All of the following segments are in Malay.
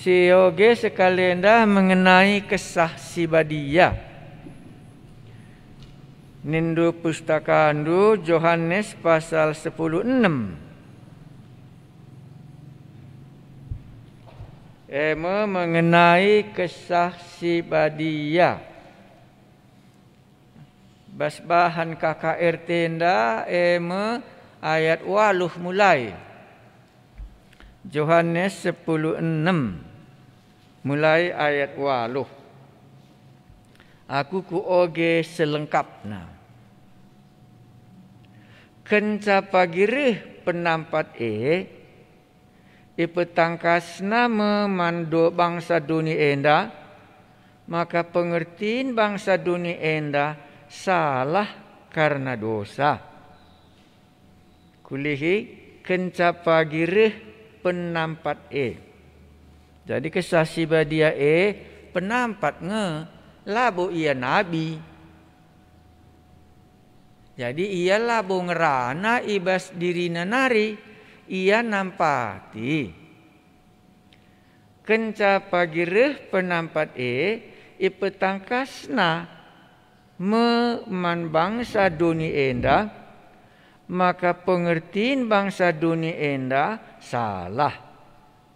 Sioge sekalian dah mengenai kisah si Badia. Nindu pustaka andu Yohanes pasal 10:6. Mengenai kisah si Badia. Basbahan KKR tenda ayat 8 mulai. Yohanes 10:6 mulai ayat 8. Aku ku oge selengkapna. Kenca pagirih penampat ipetangkasna memando bangsa dunia enda, maka pengertiin bangsa dunia enda salah karena dosa. Kulihi kenca pagirih penampat Jadi kisah si Badia penampat labu ia nabi. Jadi ia labu ngerana ibas dirina nari, ia nampati. Kenca pagireh penampat ipetangkasna meman bangsa dunia enda, maka pengertiin bangsa dunia enda salah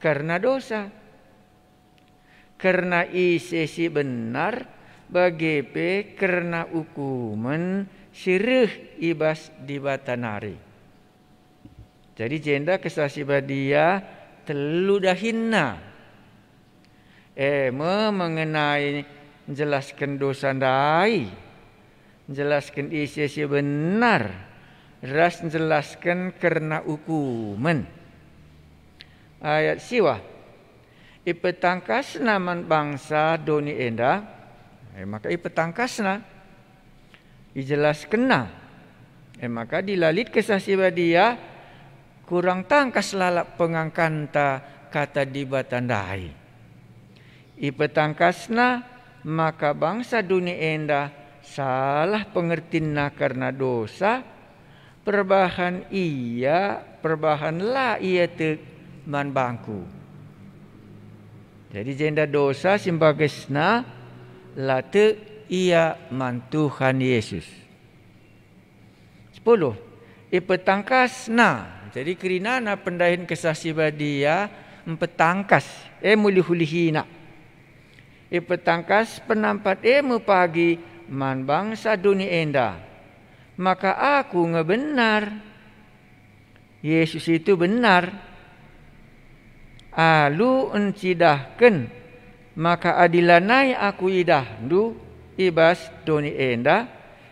karena dosa. Karena isesi benar bagepe karena hukuman sirih ibas di batanari. Jadi jenda kisah si Badia telu dahinna. Mengenai jelaskan dosa dai, jelaskan isesi benar, ras jelaskan karena hukuman. Ayat siwa ipetangkasna man bangsa doni enda, maka ipetangkasna dijelaskenna, maka dilalit kisah si Badia kurang tangkas lalap pengangkanta kata dibatandai. Ipetangkasna maka bangsa dunia enda salah pengertina karena dosa, perbahan lah ia te man bangku. Jadi jenda dosa simbagesna late ia man Tuhan Yesus. 10. Ipetangkasna. Jadi kerinana pendahin kisah si Badia empetangkas mulihulihina. Ipetangkas penampat pagi man bangsa dunia enda. Maka aku ngebenar. Yesus itu benar. Alu encidahken, maka adilanai aku idahdu ibas doni enda.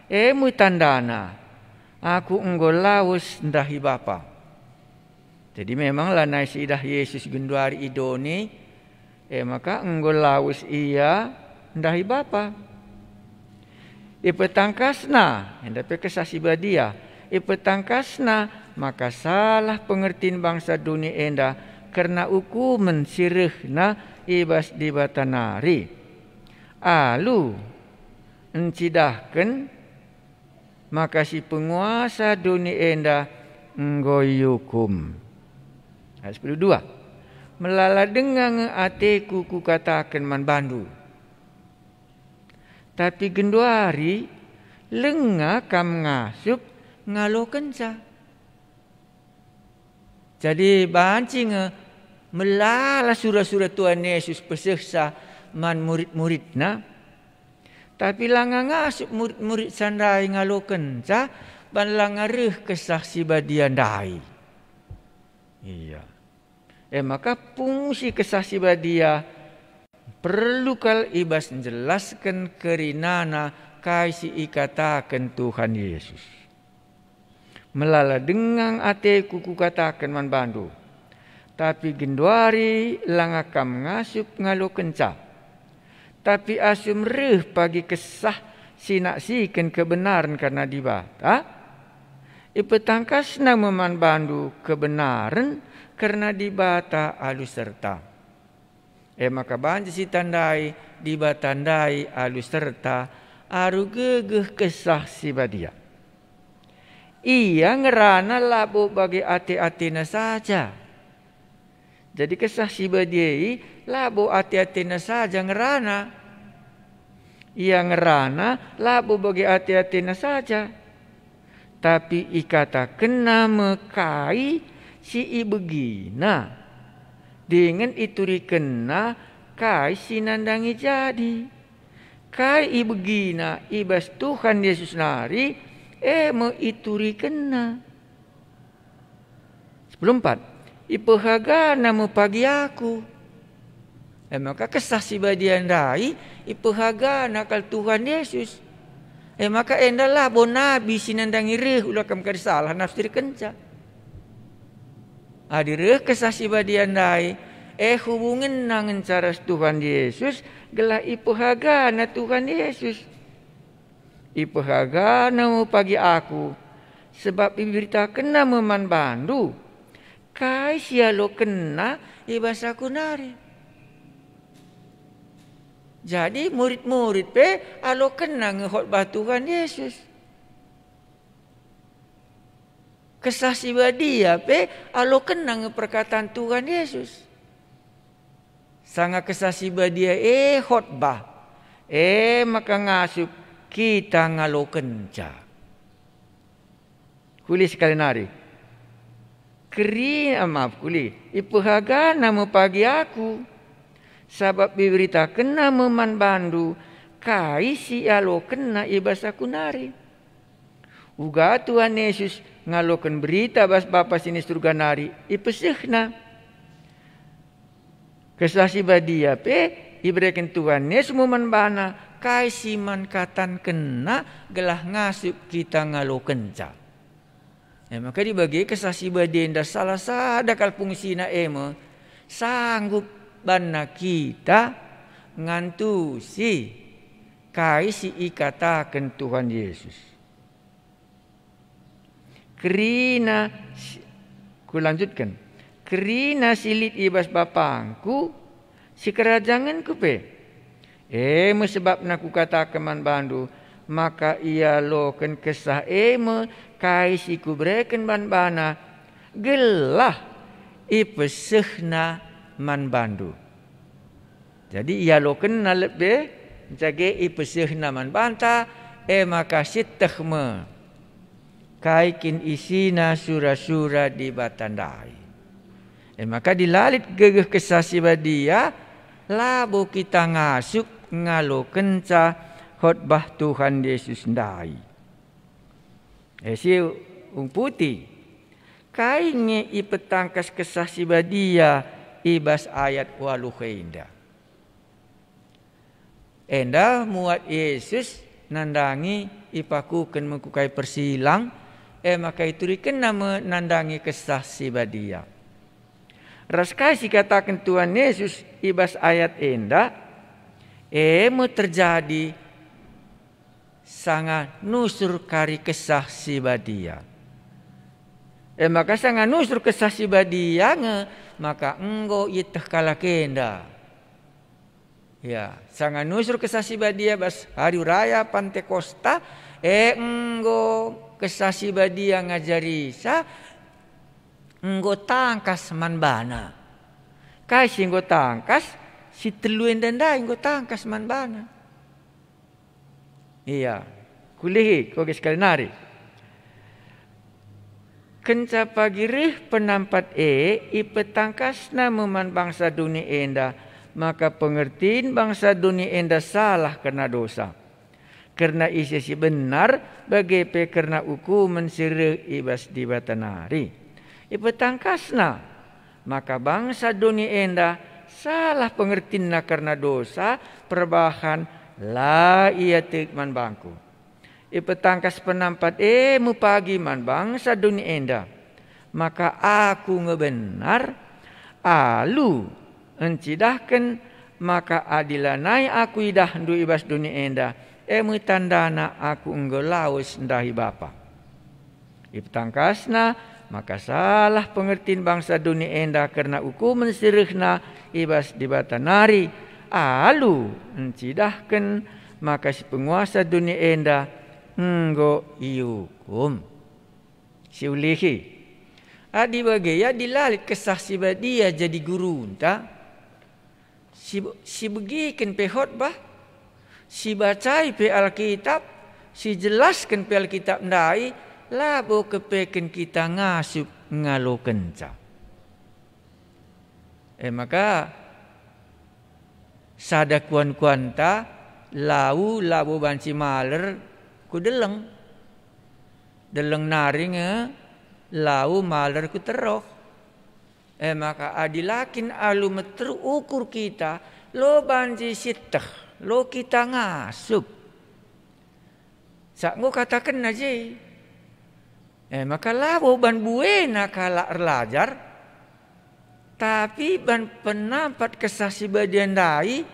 Mutandana. Aku enggolaus ndahi bapa. Jadi memang lanai siidah Yesus genduari idoni. Maka enggolaus ia ndahi bapa. Ipetangkasna, hendape kisah si Badia. Ipetangkasna, maka salah pengertiin bangsa dunia enda karena hukuman sirihna ibas di batanari. Alu encidahken, maka si penguasa dunia enda nggoyukum. Ayat 12. Melala dengang ateku ku katakan man bandu. Tapi genduari lenga kam ngasup ngalo kenca. Jadi banci melala surah-surah Tuhan Yesus peseksa man murid-muridna. Tapi langa ngasup murid-murid sandai ngalo kenca ban langa reh kisah si Badia dai. Iya. Maka fungsi kisah si Badia perlu kal ibas menjelaskan kerinana kaisi ikatakan Tuhan Yesus. Melala dengang ateku ku katakan man bandu. Tapi genduari langakam ngasup ngalo kenca. Tapi asum reh pagi kesah sinaksikan kebenaran karena dibata. Ipetangkasna meman bandu kebenaran karena dibata alus serta. Maka banji si tandai dibatandai alus serta aru gegeh kesah si Badia. Ia ngerana labu bagi ati-atina saja. Jadi kesah si badia labo hati-hatina saja ngerana. Ia ngerana labo bagi hati-hatina saja. Tapi ikata kena mekai si ibegina. Dengan ituri kena kai si nandangi jadi. Kai ibegina ibas Tuhan Yesus nari meituri kena. 14. Ipehaga nama pagi aku. Maka kesah si badian dai ipehaga nakal Tuhan Yesus. Maka endalah bon nabi sinandangi reh ulakam kada salah nafsir kenca. Adireh kesah si badian dai hubungan nangan cara Tuhan Yesus gelah ipehaga na Tuhan Yesus. Ipehaga nama pagi aku sebab iberitakan nama man bandu. Kai sialo kena ibasa kunari. Jadi murid-murid alo kena ngehotbah Tuhan Yesus. Kesah si badia alo kena ngeperkataan Tuhan Yesus. Sanga kesah si badia khotbah. Maka ngasup kita ngalo kenca. Kuli sekali nari. Ipehaga nama pagi aku sabab diberitakan nama man bandu kai si alo kena ibasa kunari. Uga Tuhan Yesus ngalokan berita bas bapa sini surga nari ipesihna. Kesah si badia iberikan Tuhan Yesus man bana kai si man katan kena gelah ngasup kita ngalo kenca. Maka dibagi kesasi badenda salah sadakal fungsina sanggup bana kita ngantusi kai si ikatakan Tuhan Yesus. Kerina kulanjutkan. Kerina silit ibas bapangku si kerajanganku sebab naku katakan man bandu maka ia loken kesah kai si kubreken ban bana gelah ipesehna man bandu. Jadi ia loken na lebih jage ipesehna man banta maka sitahme kai kin isina sura-sura di batandai. Maka dilalit gegeh kesah si badia labo kita ngasuk ngalo kenca khotbah Tuhan Yesus ndai. Si putih kainnya ipetangkas kesah si badia ibas ayat 8 enda muat Yesus nandangi ipakukan mengkukai persilang maka iturikan nama nandangi kesah si badia. Raskai si katakan Tuhan Yesus ibas ayat enda terjadi sangat nusur kari kesah si badia. Maka sangat nusur kesah si badia maka enggo itah kala kenda. Ya, sangat nusur kesah si badia bas hari raya Pantekosta enggo kesah si badia ngajari enggo tangkas man bana. Kai si enggo tangkas si teluen danda enggo tangkas man bana. Iya, kulihi kau sekali nari. Kenca pagirih penampat ipetangkas namuman bangsa dunia enda maka pengertiin bangsa dunia enda salah karena dosa. Karena isi si benar bagi karena hukuman sirih ibas di batanari. Ipetangkasna maka bangsa dunia enda salah pengertiin karena dosa perbahan la ia man bangku. Ipetangkas penampat mupagi man bangsa dunia enda. Maka aku ngebenar alu encidahkan maka adilanai aku idah ndu ibas dunia enda. Tandana aku enggelaus ndahi bapa. Ipetangkasna maka salah pengertiin bangsa dunia enda karena hukuman sirihna ibas di batanari. Alu encidahkan maka si penguasa dunia enda enggo iukum. Si ulihi Adi bagaya dilalit kesah si badia jadi guru ta. Si begikan pe khotbah, si bacai pe Alkitab, si jelaskan pe Alkitab ndai, labo kepeken kita ngasup ngalo kenca. Maka sada kuan-kuan ta lau labo banci maler ku deleng naring lau maler ku terok. Maka adilakin alu meter ukur kita lo banci sitah lo kita ngasup. Sak ngo katakan aja. Maka labo ban buena kala erlajar, tapi ban penampat kesasi badian dai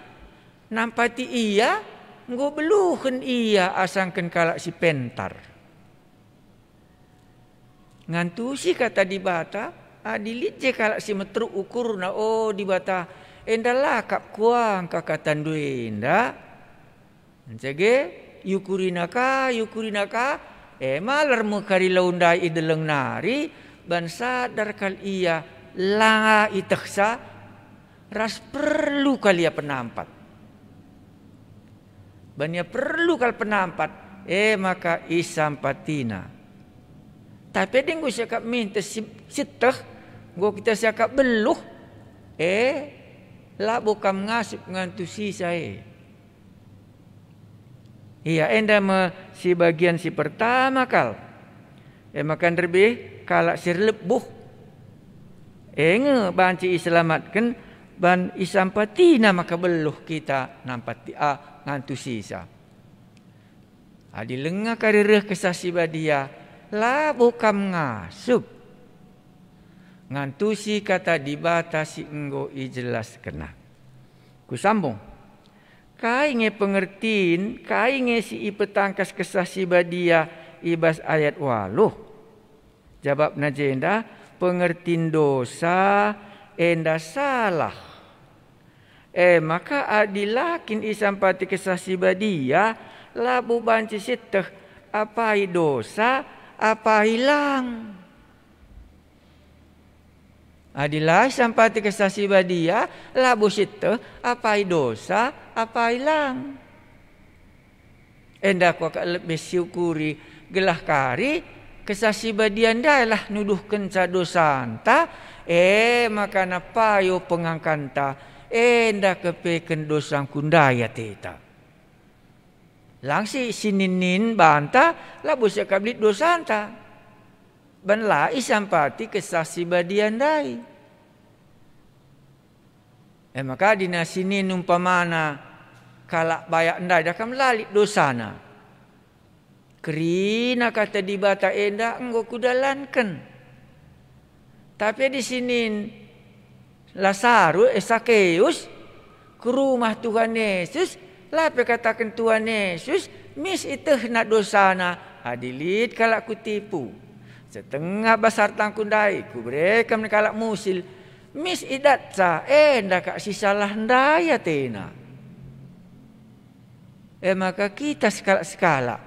nampati iya ngo beluhen iya asangken kala si pentar. Ngantusi kata di bata adilit je kala si metru ukur na di bata endalah kap kuang kakatan duenda. Encege yukurinaka malar mo kari laundai ideleng nari ban sadar kal iya langa iteksa ras perlu kalia penampat. Banyak perlu kal penampat maka isampatina. Tapi denggo siakap minta sitah go kita siakap beluh labo kam ngasup ngantusi saya. Iya enda si bagian si pertama kal. Makan lebih kalak si lebuh. Nge banci iselamatkan ban isampatina maka beluh kita nampati ngantu sisa. Adi lengah karireh kesasi badia labo kam ngasup. Ngantu si kata dibatasi enggo ijelas kena. Ku sambung. Kai nge pengertiin, kai nge si ipetangkas kesasi badia ibas ayat 8. Jawab najenda pengertiin dosa enda salah. Maka adilakin isampati kesasi badia labu banci siteh apai dosa apa hilang. Adilah sampati kesasi badia labu siteh apai dosa apa hilang. Endak ku lebih syukuri gelah kari kesasi badia ndailah nuduhkeun dosa anta maka napayo pengangkanta endak kepeken dosa kundaya teta. Langsi sininin banta labu sakablit dosa anta. Ban lai sampati kesasi badia ndai. Maka dina sini numpamana kalak bayak ndai dah kam lalit dosana. Kerina kata di bata enda enggo kudalankan. Tapi di sini Lazarus Sakeus ke rumah Tuhan Yesus, lape katakan Tuhan Yesus, mis itu nak dosana, adilit kalak kutipu. Setengah besar tangkundai ku mereka kalak musil. Mis idat sa ndak si salah ndaya tena. Maka kita skala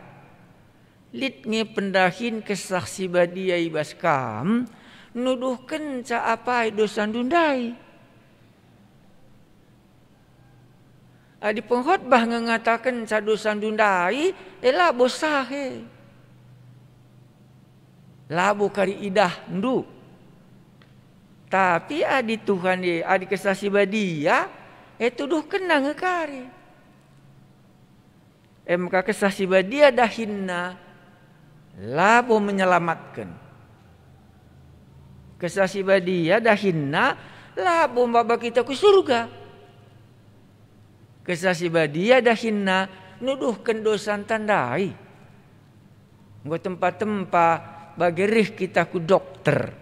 lit nge pendahin kesaksi badia ibas kam nuduhkeun ca apai dosa ndundai. Adi penghotbah ngatakan ca dosa ndundai ela bosahe. Labu kari idah ndu. Tapi adi Tuhan adi kesasi badia tuduh kena ngekari. Maka kesasi badia dahinna labu menyelamatkan. Kesasi badia dahinna labu mbaba kita ke surga. Kesasi badia dahinna nuduhkan dosa tandai. Nggo tempat-tempat bagerih kita ku dokter.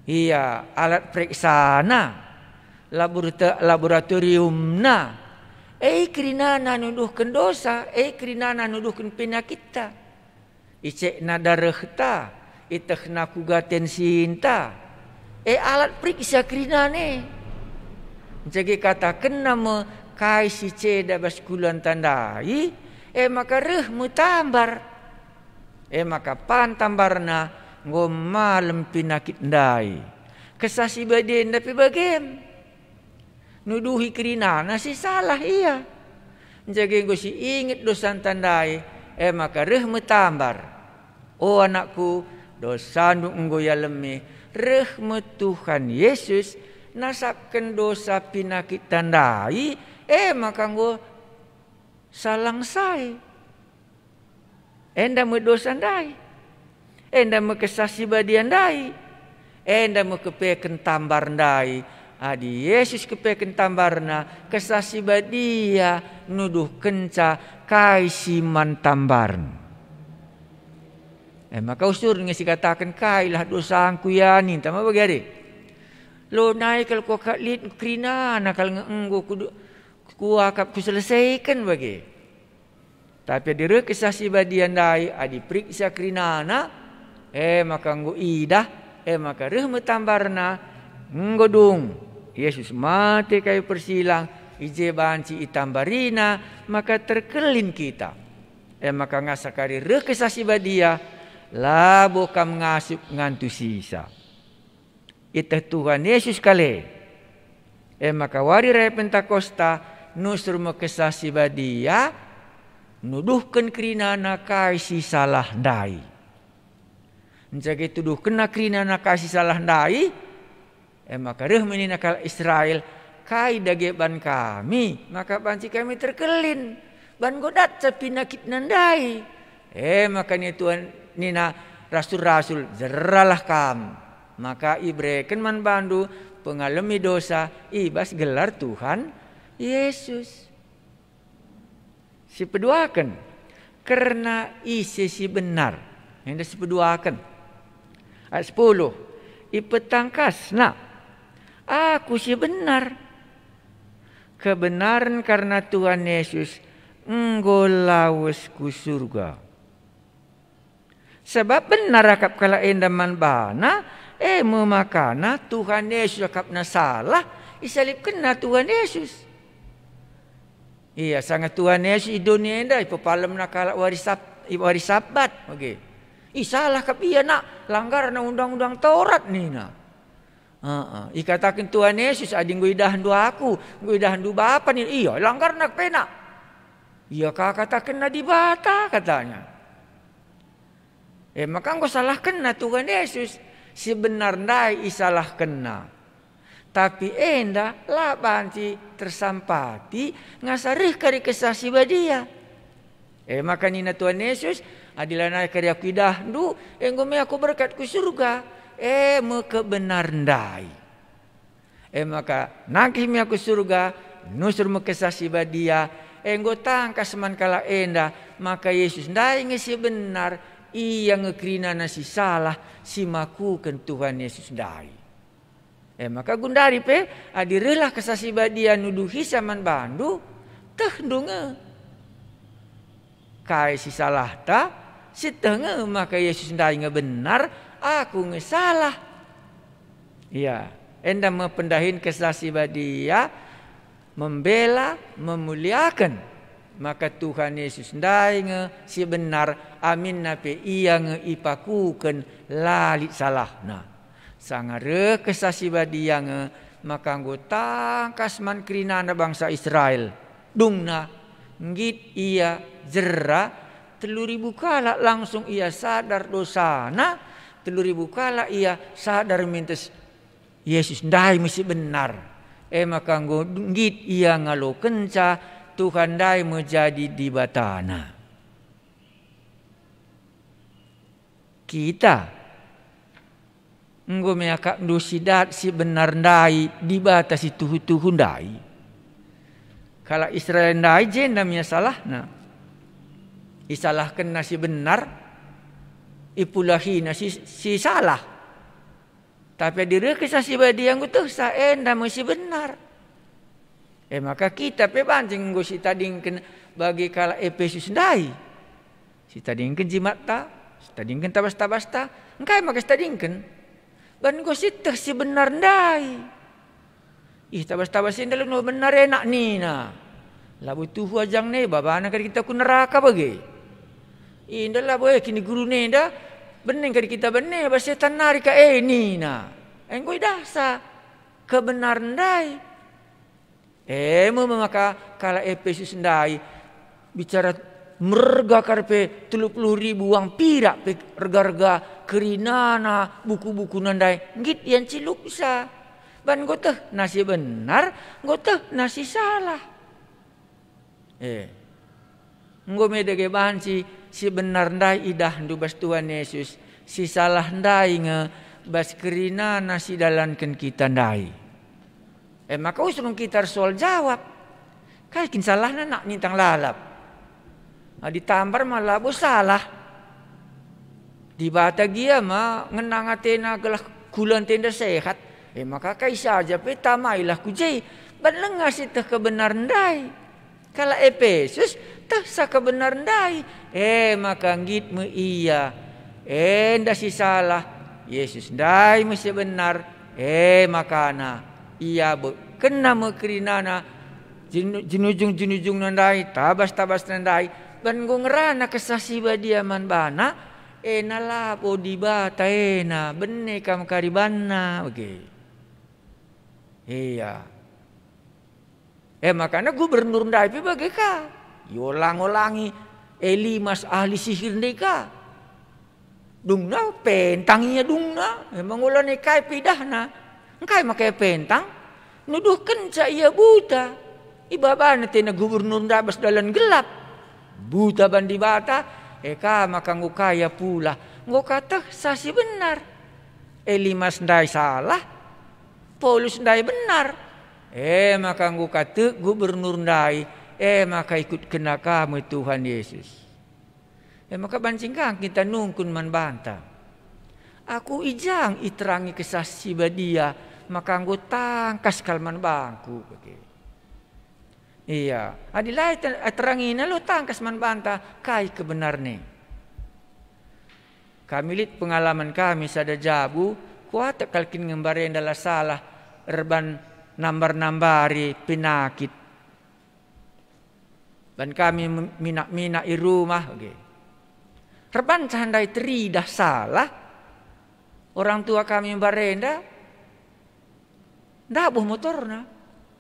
Iya, alat periksana, laboratoriumna. Kerinana nuduhkan dosa, kerinana nuduhkan penyakit ta. Icekna darah ta, itekna kugaten sinta. Alat periksa kerinane. Jadi katakan nama kai si ceda baskulan tandai, maka reh mutambar. Maka pantambarna ngo malam pinakit ndai. Kesasi baden tapi bagem. Nuduhi kerinana si salah iya. Jaga ngo si ingat dosa tandai. Maka reh metambar. Oh anakku, dosa ngo ya lemih. Reh Tuhan Yesus nasapkan dosa pinakit tandai. Maka ngo salang sai. Enda me dosa ndai. Enda me kesasi badian ndai. Enda me kepeken tambar ndai. Adi Yesus kepeken tambarna kesasi badia nuduh kenca kai siman tambarn. Maka usur ngisi katakan kailah dosaku ya ni tama bagari. Lo naik kalau kau kalit krina nakal ngenggo ku akap ku selesaikan bagi. Tapi dire kesasi badian dai adi periksa krinana maka nggo idah maka reh metambarna nggodung Yesus mati kayu persilang ije banci itambarina maka terkelin kita maka ngasakari reh kesasi badia labo kam ngasup ngantu sisa ita Tuhan Yesus kale maka wari raya Pentakosta nusur kesasi badia nuduhkan kerinana kasi salah ndai. Menjaga tuduh kena kerinana kasi salah ndai. Maka reh meninakal Israel kai dageban kami. Maka banci kami terkelin. Ban godat sapinakit nandai. Makanya Tuhan nina rasul-rasul jeralah kam. Maka ibreken man bandu pengalami dosa ibas gelar Tuhan Yesus. Si peduakan karena isi si benar yang dah si peduakan. Ayat 10 ipetangkas aku si benar kebenaran karena Tuhan Yesus enggolaus ku surga. Sebab benar akap kala endaman bana memakana Tuhan Yesus akap na salah isalip kena Tuhan Yesus. Iya sangat Tuhan Yesus di dunia enda ipapalam nakala wari sabat. Okey. Salah kap iya nak langgar na undang-undang Taurat ni na. Ikatakan Tuhan Yesus ading guidahan dua aku, guidahan dua bapa ni. Iya langgar nak pena. Iya katakan na di bata katanya. Maka engkau salah kena Tuhan Yesus. Si benar ndai isalah kena. Tapi enda lah banci tersampati ngasarih kari kesasi badia. Maka nina Tuhan Yesus adilana kari aku idah du enggo me aku berkat ku surga. Maka benar ndai. Maka nangkih me aku surga nusur me kesasi badia enggo tangkas man kala enda maka Yesus ndai ngesi benar iya ngekrina nasi salah si makukan Tuhan Yesus ndai. Maka gundari adirelah kesasi badia nuduhi saman bandu tehdunge kai si salah ta si tenge maka Yesus ndai ngebenar aku ngesalah. Iya, enda mempendahin kesasi badia membela memuliakan maka Tuhan Yesus ndai nge si benar amin nape iya nge ipakuken lalit salah. Nah, sangare kesasi badia nge maka anggota kasman kerinana bangsa Israel dungna ngit iya jera 3.000 kala langsung ia sadar dosana 3.000 kala ia sadar mintes Yesus ndai mesti benar. Maka ngit ia ngalo kenca Tuhan dai menjadi di batana. Kita enggo meakak dusidat si benar ndai di batas itu tuhu ndai. Kalau Israel ndai jenda mia salahna. Isalahkan nasi benar ipulahina si salah. Tapi diri kisah si badi yang utuh sa enda masih benar. Maka kita pancing nggo si tadingken bagi kala Efesus ndai. Si tadingken jimata, si tadingken tabasta-basta, engkai maka si tadingken. Ban nggo si teh si benar ndai. Tabasta-basta ndalo no benar enak nina. Labu tuhu ajang ne babana kan kita ku neraka bagi. Indah lah boy kini guru nenda bening kadi kita benih bas setan nari ka ini na. Engkoi dasa kebenaran dai. Maka kala Efesus ndai bicara merga karpe 30.000 uang pirak pe rega-rega kerinana buku-buku nandai ngit yang ciluk bisa. Ban goteh nasi benar, goteh nasi salah. Nggo medege banci si benar ndai idah ndu bas Tuhan Yesus, si salah ndai nge bas kerina nasi dalankan kita ndai. Maka usurung kita soal jawab. Kaikin salahna nak nintang lalap. Ditampar malah bo salah. Di bata gia ma ngenang atena gelah kulan tenda sehat. Maka kai saja pe tamailah kujai. Ban lengas itu kebenaran dai. Kala Efesus tah sa kebenaran dai. Maka ngitmu iya. Nda si salah. Yesus dai mesti benar. Makana iya kena mekerinana jinujung nandai tabas nandai ban ngerana kesasi badia man bana nalapo di bata benne kam karibanna oke. Iya. Makanya gubernur ndai pi bagi ka yolang-olangi Elimas ahli sihir ndeka dungna pentanginya dungna mengulane kai pidahna engkai makai pentang nuduhkan ca ia buta ibabana tena gubernur ndabas dalan gelap buta bandi bata maka ngukaya pula ngukata sasi benar Elimas ndai salah Paulus ndai benar maka ngukata gubernur ndai maka ikut kena kamu Tuhan Yesus maka bancingkang kita nungkun man banta aku ijang iterangi kesasi badia maka anggo tangkas kalman bangku. Iya, adilai terangina lo tangkas man banta kai kebenarne. Kami lihat pengalaman kami sada jabu kuat kalkin ngembare adalah salah erban nambar-nambari penyakit. Dan kami mina i rumah Reban candai teridah salah orang tua kami barenda ndabuh motorna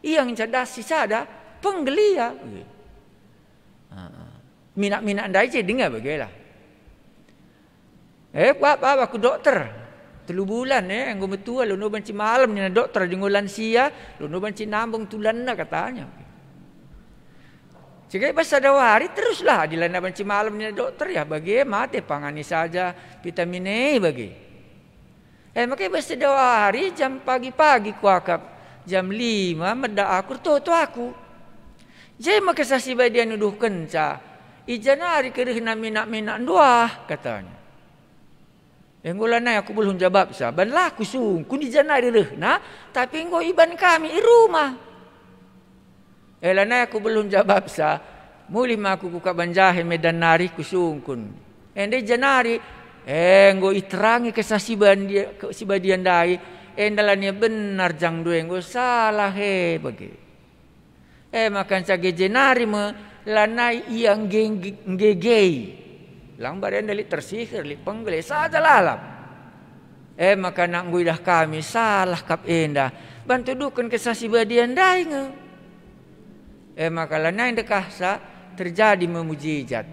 iyang cadas si sada penggelia mina ndai je dengar bagelah apa aku dokter 3 bulan anggo metua lu no banci malam ni dokter jengulan sia lu no banci nambung tulanna katanya Cikai pas ada hari teruslah dilanda banci malam ni dokter ya bagi mate pangani saja vitamin E bagi makanya pas ada hari jam pagi-pagi kuakap jam 5 meda aku toto aku jadi maka sasi badia nuduh kenca ijanari kerihna mina doah katanya ngulana aku belum jawab sa ban laku sungkun ijanari rehna tapi engko iban kami i rumah lana aku belum jawab sa muli aku kuka banjahe medan nari kusungkun ende janari nggo iterangi kesasi badian dai endalanya benar jang due nggo salah bagi makan cage jenari me lanai yang gegei lang baren dali tersihir li penggele saja lalap maka nak nggo dah kami salah kap enda bantu dukan kesasi badian dai nge maka lanai dekasa terjadi memujizat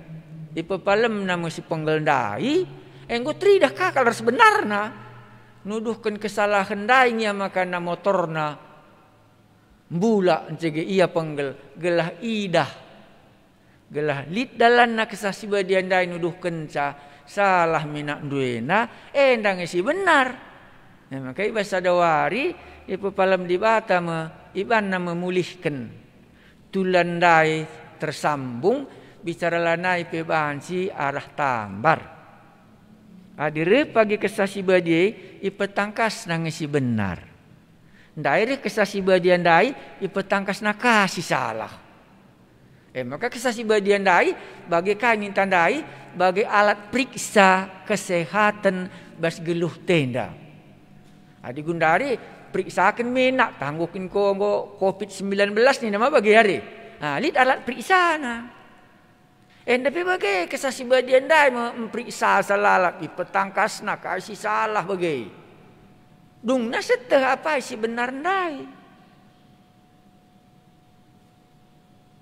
ipepalem nama si penggel dai enggo tridah kakal sebenarnya nuduhkan kesalahan dainya maka na motorna mbula encege ia penggel gelah idah gelah lit dalanna kesasi badian dai nuduhkan ca salah minak duena endang isi benar maka ibas sadawari ipepalam di bata ibanna memulihkan tulan dai tersambung bicara lanai pebanci arah tambar adire pagi kesasi badie ipetangkas nangisi benar. Ndaire kesasi badian dai ipetangkas nakasi salah. Maka kesasi badian dai bagi kain tandai bagi alat periksa kesehatan bas geluh tenda. Adi gundari periksakan menak tanggukin COVID-19 ni nama bagi hari. Lihat alat periksa na. Tapi bagai kesaksi badian dai memperiksa salah pi petangkasna kasih salah bagai. Dung na seteh apa si benar dai.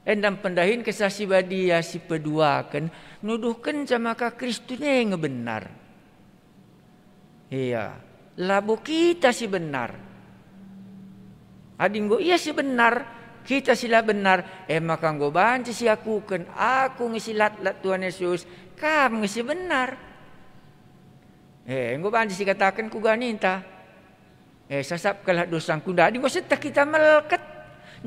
Endam pendahin kesaksi badia si peduakan nuduhkan sama ka Kristune ngebenar. Iya, labu kita si benar. Adinggo iya si benar. Kita sila benar, maka nggo banci si aku ngisilat Tuhan Yesus, kamu ngisi benar. Nggo banci si katakan ku ganinta. Sasap kalah dosang kunda, di nggo setah kita meleket.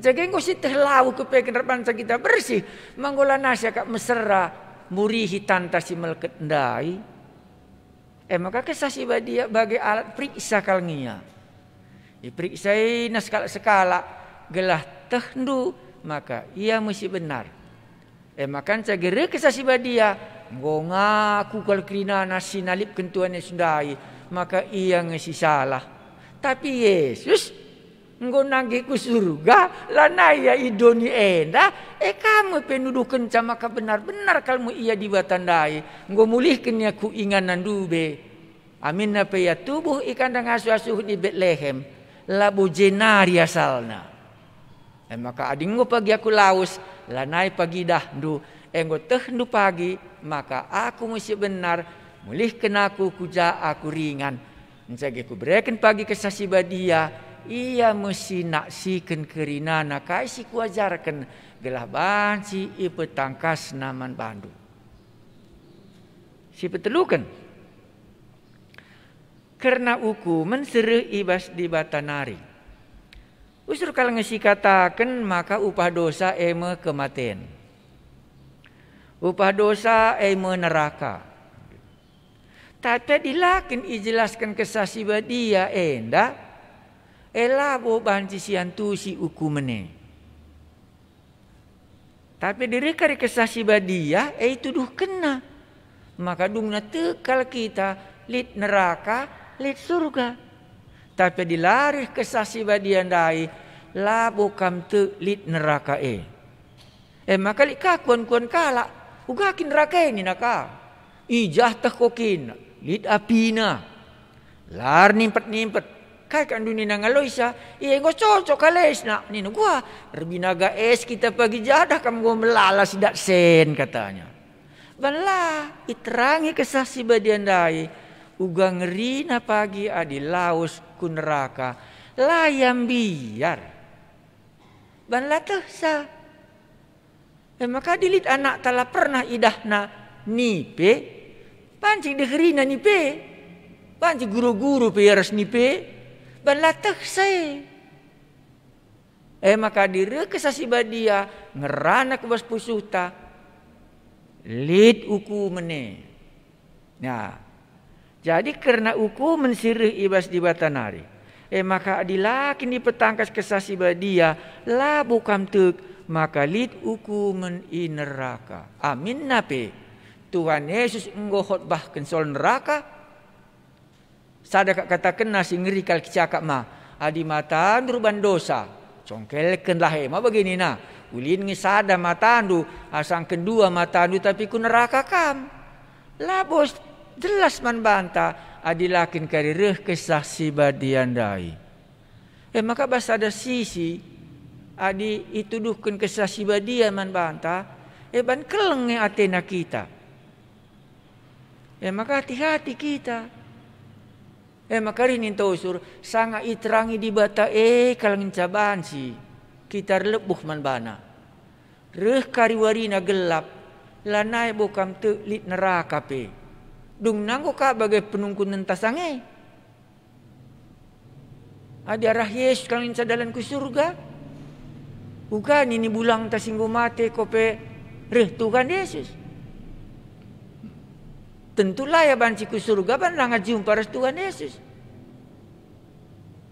Jaga nggo setah lau kepekan repansa kita bersih. Manggola nasya kak mesra, murihi tanta si meleket ndai. Maka kesasi badia bagai alat periksa kalngia. Diperiksa naskala-skala gelah tehdu maka ia mesti benar. Makan cagere kesasi badia ngaku kal krina nasi nalip kentuan sundai maka ia ngesi salah. Tapi Yesus ngonanggi ku surga lanaya idoni enda kamu penuduhkan sama ka benar-benar kalmu ia dibatandai nggo mulihkeun ku inganan dube. Amin apa ya tubuh ikan dang asu-asuh di Betlehem labu jenari asalna. Maka adinggo pagi aku laus lanai pagi dahdu enggo tehdu pagi maka aku mesti benar mulih kenaku kuja aku ringan njage ku bereken pagi kesasi badia ia mesti naksiken kerinana kaisi kuajarkan gelah banci ipetangkas naman bandu si petelukan karena hukuman sereh ibas di batanari. Usur kalau ngesi katakan maka upah dosa eme kematian. Upah dosa eme neraka. Tapi dilakin ijelaskan kesasi badia enda elabo banci siantusi hukumene. Tapi dirikari kesasi badia tuduh kena. Maka dungna tekal kita lit neraka lit surga. Tapi dilarih kesasi badian dai labu kam te lit neraka maka lik kakuan kala ugakin neraka ini naka ijah tekokin lit apina lar nimpet kai kan dunia ngaloisa ngo cocok kalesna nina gua rebinaga kita pagi jadah kam gua melalas dak sen katanya banlah iterangi kesasi badian dai uga ngerina pagi adi laus ku neraka layam biar ban lateh sa maka dilit anak tala pernah idahna nipe panci deherina nipe panci guru-guru peyaras nipe ban lateh sa maka dire kesasi badia ngerana ke bas pusuta lit hukumene nah. Jadi karena hukuman sirih ibas di batanari. Maka adilakin dipetangkas kesasi badia labu kamtuk maka lid hukuman i neraka. Amin nape. Tuhan Yesus enggo khotbah kensol neraka. Sadaka katakan nasi ngeri kal kicakak ma. Adi matandu ban dosa. Congkelken lah ma begini na. Ulin ngisada matandu asang kedua matandu tapi ku neraka kam. Labos jelas man banta adilakin karireh kesaksi badian dai. Maka bahasa ada sisi adi ituduhkan kesaksi badian man banta ban keleng atena kita. Maka hati-hati kita. Maka rin intosur sanga iterangi di bata kalangin cabansi kita lebuh man bana. Reh kariwarina gelap lanai bokam te lit neraka pe. Dung nangko ka bagai penungkun nentasange. Adi arah Yesus kalin sadalan ku surga. Bukan ini bulang tasinggo mate kope reh Tuhan Yesus. Tentulah ya banci ku surga ban langat jumpa res Tuhan Yesus.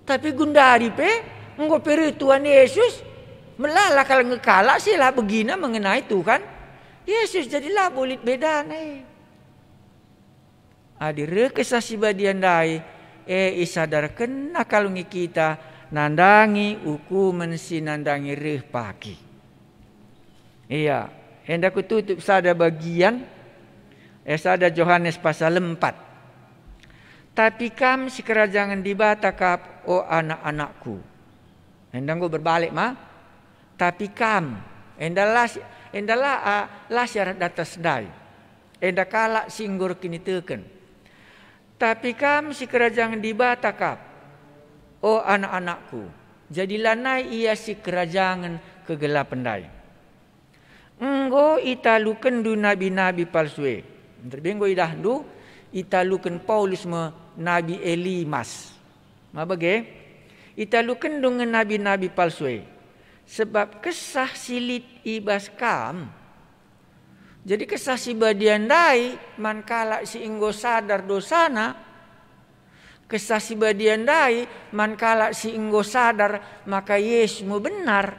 Tapi gundari pe ngope reh Tuhan Yesus melala kalau ngekala sila begina mengenai Tuhan Yesus jadilah bolit bedane. Adire kesasi badian dai isadarkan nakalungi kita nandangi hukuman si nandangi reh pagi. Iya, Hendak ku tutup sada bagian sada Yohanes pasal 4. Tapi kam si kerajaan di bata kap o anak-anakku. Hendak ku berbalik mah. Tapi kam endalah syarat datas dai. Endak kalak singgur kini teken. Tapi kam si kerajaan di bata kap o anak-anakku. Jadilah nai ia si kerajaan kegelapan dai. Enggo italukan du nabi-nabi palsue. Terbenggo idah du italukan Paulus me nabi Elimas. Mabage italukan dengan nabi-nabi palsue. Sebab kesah silit ibas kam. Jadi kesah si badian dai mankala si inggo sadar dosana. Kesah si badian dai mankala si inggo sadar maka Yesus mu benar.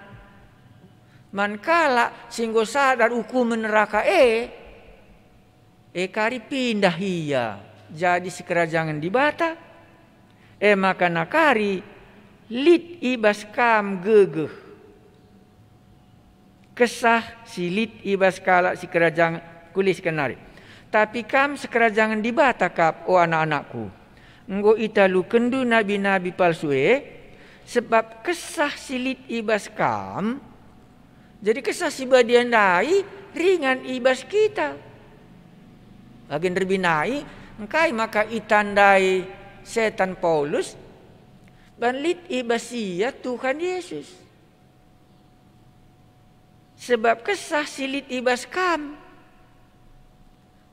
Mankala si inggo sadar hukum neraka kari pindah ia jadi si kerajaan di bata. Maka nakari lit ibas kam gegeh. Kesah silit ibas kala si kerajaan kulis kenari. Tapi kam sekerajaan di bata kap o anak-anakku. Enggo italu kendu nabi-nabi palsue. Sebab kesah silit ibas kam. Jadi kesah si badian dai ringan ibas kita. Bagian terbinai engkai maka itandai setan Paulus. Banlit ibas ia Tuhan Yesus. Sebab kesah silit ibas kam.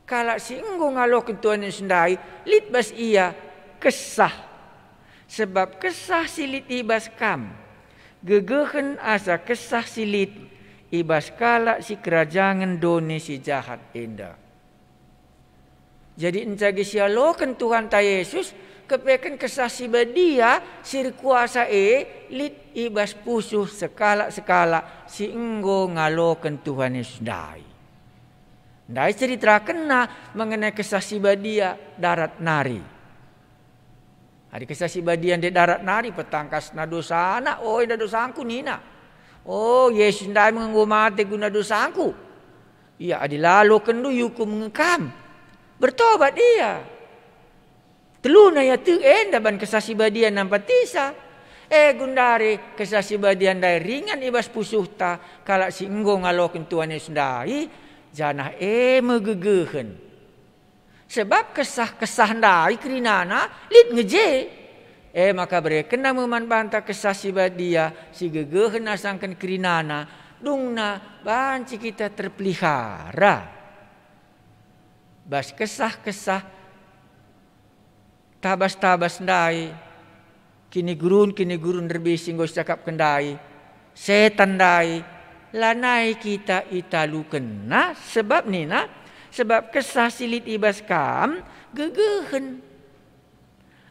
Kalau si enggo ngalokin Tuhan Yesus sendai, lit bas ia kesah. Sebab kesah silit ibas kam. Gegehen asa kesah silit ibas kala si kerajaan doni si jahat enda. Jadi encagi si alokan Tuhan ta Yesus, kepekan kesah si badia sir kuasa lit ibas pusuh sekala si enggo ngalokan Tuhan Yesus dai. Dai cerita kena mengenai kesah si badia darat nari. Hari kesah si badia di darat nari petangkas na dosana, ina dosaku nina. Yesus dai mengenggo mati guna dosaku. Iya adilalokan du yukum mengekam. Bertobat dia. Teluna ya tu daban kesasi badian nampak tisa. Gundari kesasi badian dai ringan ibas pusuhta. Kalak si enggo ngalokin Tuhan Yesus dai. Janah megegehen. Sebab kesah-kesah dai kerinana lit ngeje. Maka berkena memanbanta kesasi badia. Si gegehen asangkan kerinana. Dungna banci kita terpelihara. Bas kesah-kesah tabas-tabas ndai kini gurun derbising gos cakap kendai setan dai lanai kita italuken sebab nina sebab kesah silit ibas kam gegehen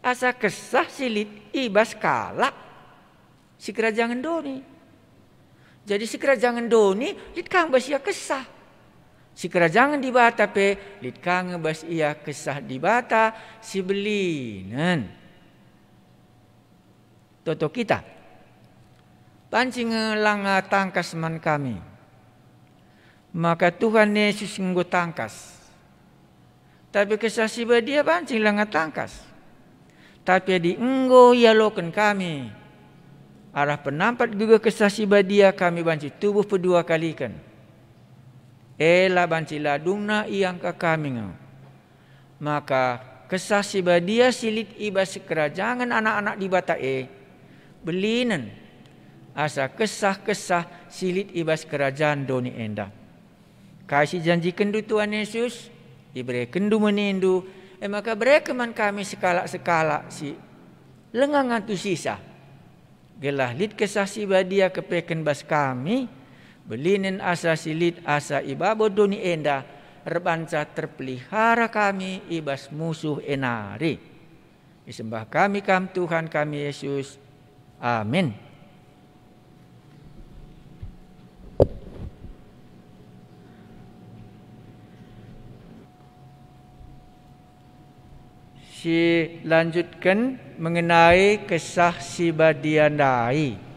asa kesah silit ibas kalak si kerajaan doni. Jadi si kerajaan doni lit kang basia kesah. Si kerajaan di bata lit kang bas ia kesah di bata si belinan. Toto kita. Pancing ngelanga tangkas man kami. Maka Tuhan Yesus nggo tangkas. Tapi kesah si badia pancing langa tangkas. Tapi di enggo yaloken kami. Arah penampat juga kesah si badia kami banci tubuh pedua kalikan. Ela bancila dungna iang ka kami ngau. Maka kesah si badia silit ibas kerajaan anak-anak di bata belinan. Asa kesah-kesah silit ibas kerajaan doni enda. Kasih janji kendu Tuhan Yesus. Diberi kendu menindu. Maka beri keman kami sekala-sekala si lengangan tu sisa. Gelah lit kesah si badia kepeken bas kami. Belinen asa silit asa ibabo doni enda rebanca terpelihara kami ibas musuh enari. Disembah kami kam Tuhan kami Yesus. Amin. Si lanjutkan mengenai kesah si badiandai.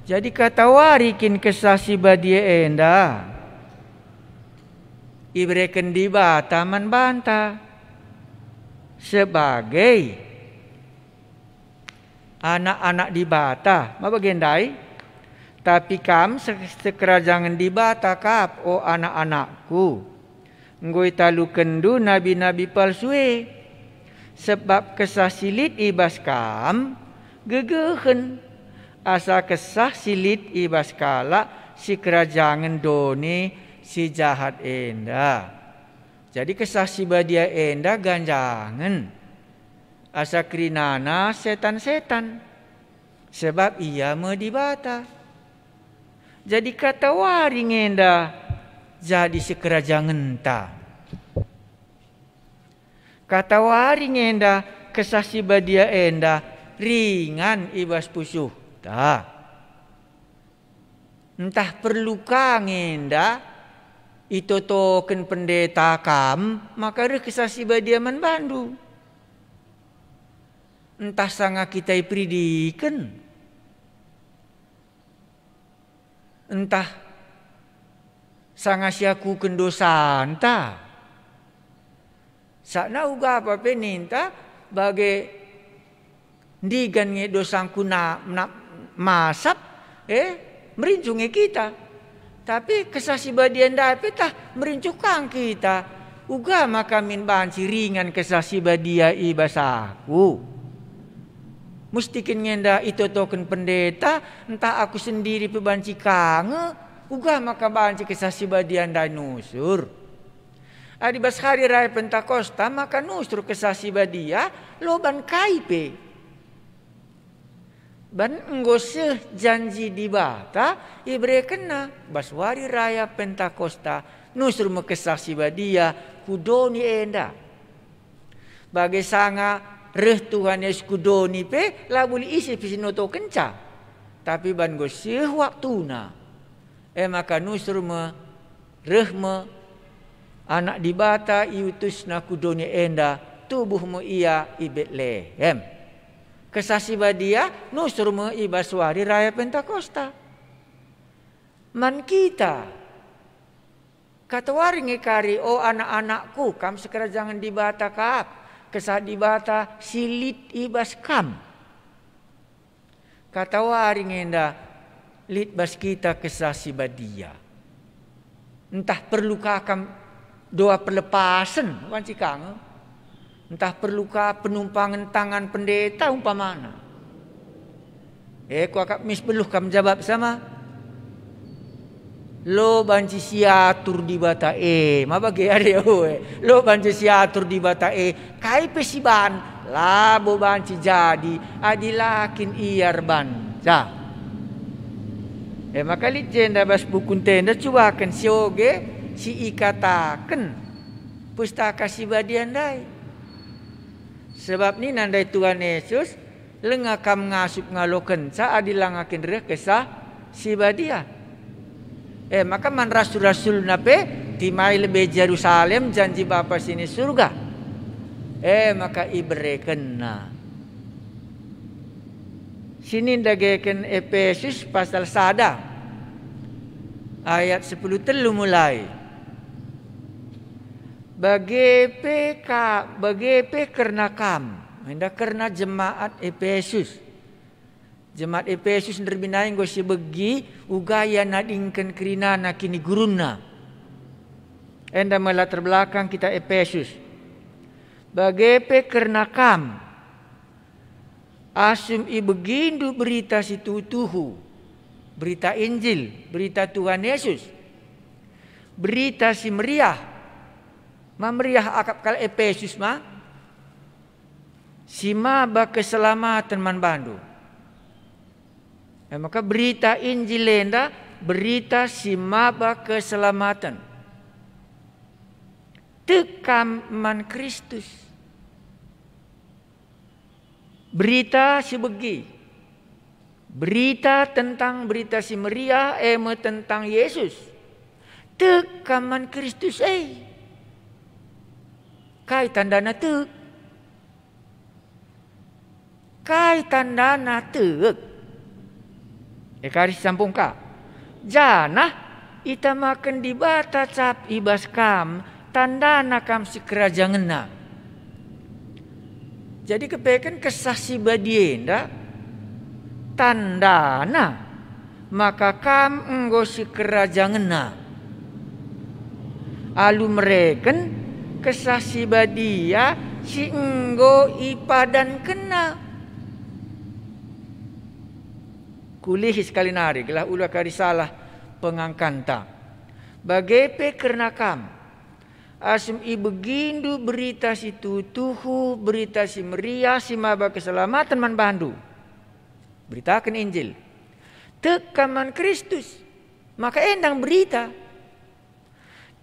Jadi kata warikin kesasi badia enda. Ibreken di bata man banta sebagai anak-anak di bata. Ma bagendai? Tapi kam sekerajangan di bata kap o anak-anakku. Ngoi talu kendu nabi-nabi palsue. Sebab kesah silit ibas kam gegehen. Asa kesah silit ibas kala si kerajangan doni si jahat enda. Jadi kesah si badia enda ganjangan. Asa krinana setan-setan. Sebab ia medibata. Jadi kata waring enda jadi sekerajangan ta. Kata waring enda kesah si badia enda ringan ibas pusuh ta. Entah perlu kang enda itu token pendeta kam maka rekesasi badia man bandu. Entah sanga kita pridikan. Entah sanga siaku kendosan ta. Sakna uga apa peninta bagai digan nge dosangku na masap merincungi kita. Tapi kesasi badian dapat tah merincukang kita. Uga maka min banci ringan kesasi badia ibasaku. Mustikin ngenda itu token pendeta. Entah aku sendiri pebanci kange. Uga maka banci kesasi badian dan nusur. Adibas hari raya Pentakosta maka nusur kesasi badia loban kaipe. Ban enggoseh janji di bata ibre kena baswari raya Pentakosta nusur mekesasi badia kudoni enda. Bagai sanga reh Tuhan Yesus kudoni pe labuli isi pisinoto kenca. Tapi ban goseh waktuna. Maka nusur me reh me anak di bata iutus na kudoni enda tubuh me ia i Betlehem. Kesasi badia nusur me ibaswari raya Pentakosta. Man kita kata waring kari o anak-anakku kam sekerajangan di bata kap kesah di bata silit ibas kam. Kata waring enda lit bas kita kesasi badia. Entah perlu kam doa pelepasan wanci kang. Entah perlukah penumpangan tangan pendeta umpamana. Ku akak mis beluh kam jawab sama. Lo banci siatur di bata ma bagi ada lo banci siatur di bata kai pesiban labo banci jadi adilakin iar banca. Maka licenda bas bukun tenda cuakan sioge si ikatakan pustaka si badian dai. Sebab ni nandai Tuhan Yesus lengakam ngasup ngaloken sa adilangakin reh kesah si badia. Maka man rasul-rasul nape timai lebih Jerusalem janji Bapa sini surga. Maka ibreken na. Sini ndageken Efesus pasal sada ayat 10 telu mulai. Bagepe karena kam, hendak karena jemaat Efesus. Jemaat Efesus nerbinaing go si begi ugaya nadingken krina nakini guruna. Enda melatar belakang kita Efesus. Bagepe karena kam, asum i begindu berita si tutuhu, berita Injil, berita Tuhan Yesus, berita si meriah. Mamriah akap kal Efesus ma simaba keselamatan man bandu. Maka berita Injil lenda berita simaba keselamatan. Tekam man Kristus. Berita si begi. Berita tentang berita si meriah tentang Yesus. Tekam man Kristus kai tandana teuk. Kai tandana teuk. Kari sampung ka. Janah ita makan di bata cap ibas kam tandana kam si kerajangenna. Jadi kepekan kesah si badienda tandana maka kam enggo si kerajangenna. Alu mereken kesah si badia si enggo ipadan kena. Kulih sekali nari gelah ulah kari salah pengangkanta. Bagepe kerna kam asum i begindu berita si tutuhu berita si meriah si maba keselamatan man bandu. Beritakan Injil. Tekaman Kristus maka endang berita.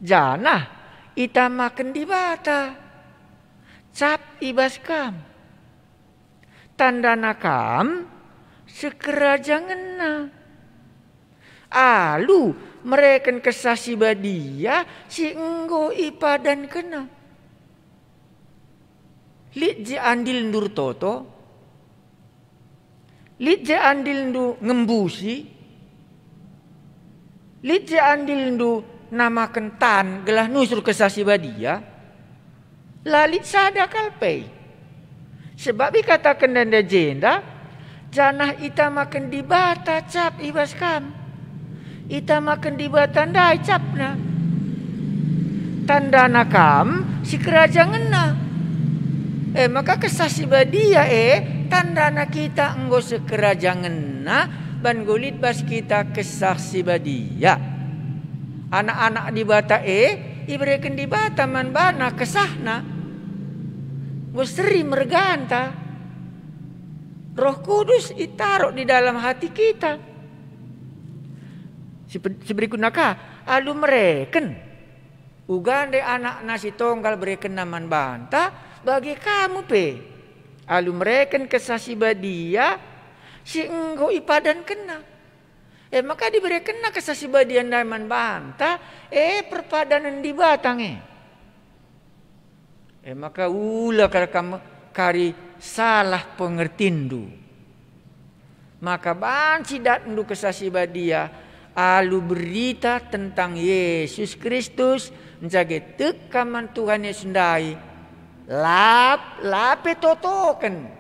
Janah ita makan di bata cap ibas kam tandana kam sekerajangenna. Alu mereken kesasi badia si enggo ipadan kena. Lit je andil ndur toto. Lit je andil ndu ngembusi. Lit je andil ndu nama kentan gelah nusur kesasi badia. Lalit sada kalpei. Sebab dikatakan danda jenda janah ita makan di bata cap ibas kam. Ita makan di bata ndai capna. Tandana kam si kerajangenna. Maka kesasi badia tandana kita enggo sekerajangenna ban golit bas kita kesah si badia. Anak-anak di bata ibreken di bata man bana kesahna. Seri merganta. Roh Kudus itaruh di dalam hati kita. Si berikutnya alu mereken ugande anak nasi tonggal bereken naman banta bagi kamu pe. Alu mereken kesasi badia si enggo ipadan kena. Maka diberikan kesasi badia naman banta perpadanan di batang maka ulah kamu kari salah pengertindu. Maka banci datndu kesasi badia alu berita tentang Yesus Kristus menjaga tekaman Tuhan Yesus sendai lape totoken